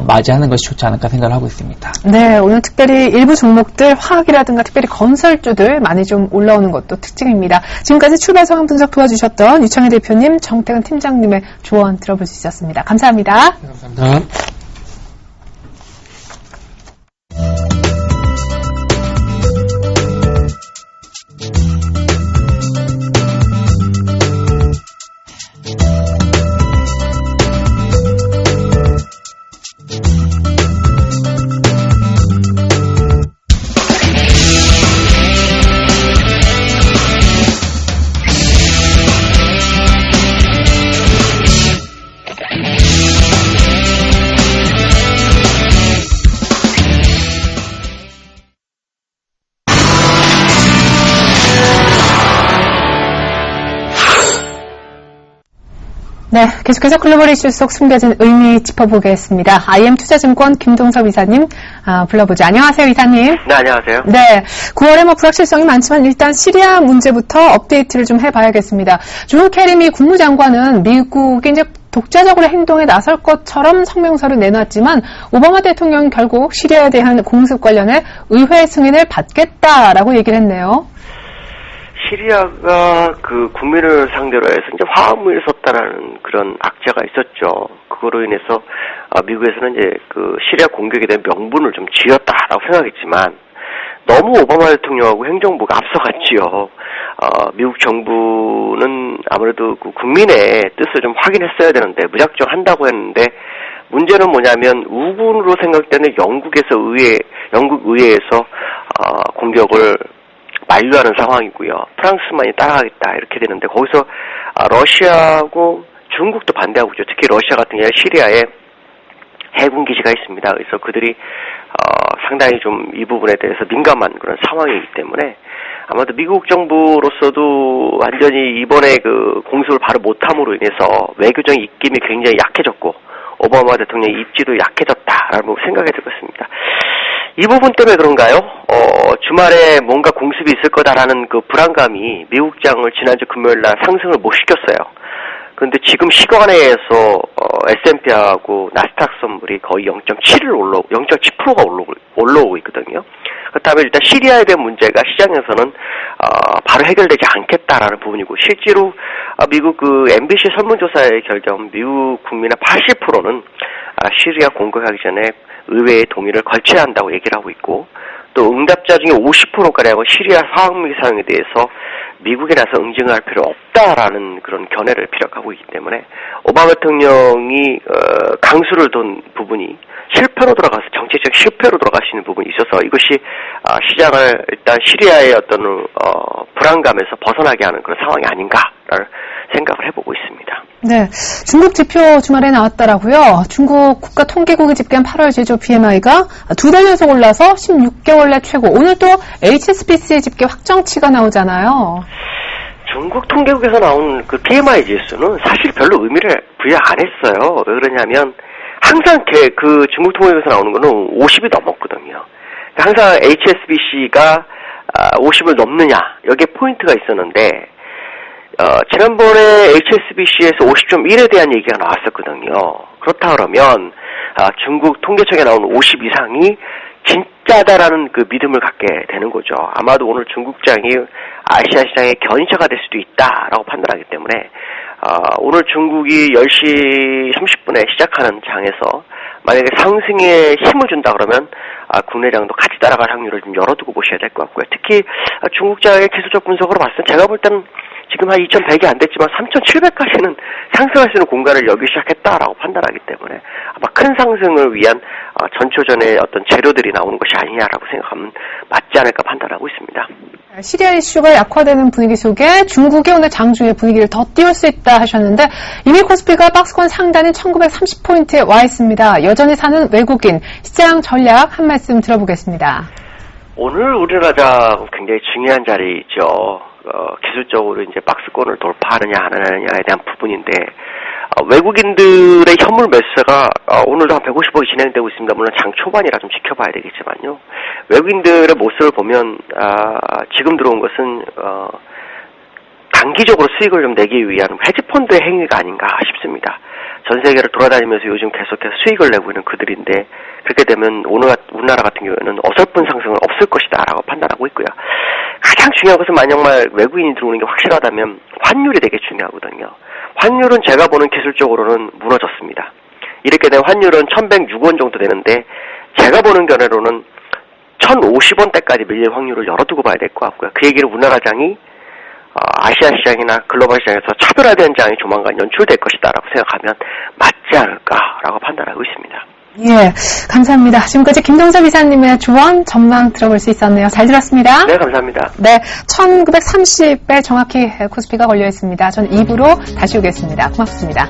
맞이하는 것이 좋지 않을까 생각을 하고 있습니다. 네, 오늘 특별히 일부 종목들 화학이라든가 특별히 건설주들 많이 좀 올라오는 것도 특징입니다. 지금까지 출발 상황 분석 도와주셨던 유창희 대표님, 정태근 팀장님의 조언 들어볼 수 있었습니다. 감사합니다. 감사합니다. 네, 계속해서 글로벌 이슈 속 숨겨진 의미 짚어보겠습니다. IM투자증권 김동섭 이사님 불러보죠. 안녕하세요, 이사님. 네, 안녕하세요. 네, 9월에 불확실성이 많지만 일단 시리아 문제부터 업데이트를 좀 해봐야겠습니다. 존 케리 미 국무장관은 미국이 이제 독자적으로 행동에 나설 것처럼 성명서를 내놨지만 오바마 대통령은 결국 시리아에 대한 공습 관련해 의회 승인을 받겠다라고 얘기를 했네요. 시리아가 그 국민을 상대로 해서 이제 화합문을 썼다라는 그런 악재가 있었죠. 그거로 인해서 미국에서는 이제 그 시리아 공격에 대한 명분을 좀 지었다라고 생각했지만 너무 오바마 대통령하고 행정부가 앞서갔지요. 미국 정부는 아무래도 그 국민의 뜻을 좀 확인했어야 되는데 무작정 한다고 했는데 문제는 뭐냐면 우군으로 생각되는 영국 의회에서 공격을 만류하는 상황이고요. 프랑스만이 따라가겠다 이렇게 되는데 거기서 러시아하고 중국도 반대하고 있죠. 특히 러시아 같은 경우에 시리아에 해군 기지가 있습니다. 그래서 그들이 상당히 좀 이 부분에 대해서 민감한 그런 상황이기 때문에 아마도 미국 정부로서도 완전히 이번에 그 공습을 바로 못함으로 인해서 외교적인 입김이 굉장히 약해졌고 오바마 대통령의 입지도 약해졌다라고 생각이 들었습니다. 이 부분 때문에 그런가요? 주말에 뭔가 공습이 있을 거다라는 그 불안감이 미국장을 지난주 금요일날 상승을 못 시켰어요. 그런데 지금 시간에서 S&P하고 나스닥 선물이 거의 0.7%가 올라오고 있거든요. 그렇다면 일단 시리아에 대한 문제가 시장에서는 바로 해결되지 않겠다라는 부분이고 실제로 미국 그 MBC 설문조사의 결정 미국 국민의 80%는 시리아 공격하기 전에 의회의 동의를 거쳐야 한다고 얘기를 하고 있고 또 응답자 중에 50%가량은 시리아 화학무기 사용에 대해서 미국에 나서 응징할 필요 없다라는 그런 견해를 피력하고 있기 때문에 오바마 대통령이 강수를 둔 부분이 실패로 돌아가서 정치적 실패로 돌아갈 수 있는 부분이 있어서 이것이 시장을 일단 시리아의 어떤 불안감에서 벗어나게 하는 그런 상황이 아닌가라는 생각을 해보고 있습니다. 네, 중국 지표 주말에 나왔더라고요. 중국 국가통계국이 집계한 8월 제조 PMI가 2달 연속 올라서 16개월 내 최고. 오늘 또 HSBC 집계 확정치가 나오잖아요. 중국 통계국에서 나온 그 PMI 지수는 사실 별로 의미를 부여 안 했어요. 왜 그러냐면 항상 그 중국 통계국에서 나오는 거는 50이 넘었거든요. 항상 HSBC가 50을 넘느냐 여기에 포인트가 있었는데 지난번에 HSBC에서 50.1에 대한 얘기가 나왔었거든요. 그렇다 그러면 중국 통계청에 나온 50 이상이 진짜다라는 그 믿음을 갖게 되는 거죠. 아마도 오늘 중국장이 아시아 시장의 견인차가 될 수도 있다라고 판단하기 때문에 오늘 중국이 10시 30분에 시작하는 장에서 만약에 상승에 힘을 준다 그러면 국내장도 같이 따라갈 확률을 좀 열어두고 보셔야 될 것 같고요. 특히 중국장의 기술적 분석으로 봤을 때 제가 볼 때는 지금 한 2,100이 안 됐지만 3,700까지는 상승할 수 있는 공간을 열기 시작했다라고 판단하기 때문에 아마 큰 상승을 위한 전초전의 어떤 재료들이 나오는 것이 아니냐라고 생각하면 맞지 않을까 판단하고 있습니다. 시리아 이슈가 약화되는 분위기 속에 중국이 오늘 장중에 분위기를 더 띄울 수 있다 하셨는데 이미 코스피가 박스권 상단인 1930포인트에 와 있습니다. 여전히 사는 외국인, 시장 전략 한 말씀 들어보겠습니다. 오늘 우리나라 굉장히 중요한 자리죠. 기술적으로 이제 박스권을 돌파하느냐 안 하느냐에 대한 부분인데 외국인들의 현물 매수세가 오늘도 한 150억이 진행되고 있습니다. 물론 장 초반이라 좀 지켜봐야 되겠지만요. 외국인들의 모습을 보면 지금 들어온 것은 단기적으로 수익을 좀 내기 위한 헤지펀드의 행위가 아닌가 싶습니다. 전 세계를 돌아다니면서 요즘 계속해서 수익을 내고 있는 그들인데 그렇게 되면 우리나라 같은 경우에는 어설픈 상승은 없을 것이다라고 판단하고 있고요. 가장 중요한 것은 만약만 외국인이 들어오는 게 확실하다면 환율이 되게 중요하거든요. 환율은 제가 보는 기술적으로는 무너졌습니다. 이렇게 되면 환율은 1,106원 정도 되는데 제가 보는 견해로는 1,050원대까지 밀릴 확률을 열어두고 봐야 될 것 같고요. 그 얘기를 우리나라장이 아시아 시장이나 글로벌 시장에서 차별화된 장이 조만간 연출될 것이다라고 생각하면 맞지 않을까라고 판단하고 있습니다. 예, 감사합니다. 지금까지 김동섭 이사님의 조언 전망 들어볼 수 있었네요. 잘 들었습니다. 네, 감사합니다. 네, 1930에 정확히 코스피가 걸려 있습니다. 전 2부로 다시 오겠습니다. 고맙습니다.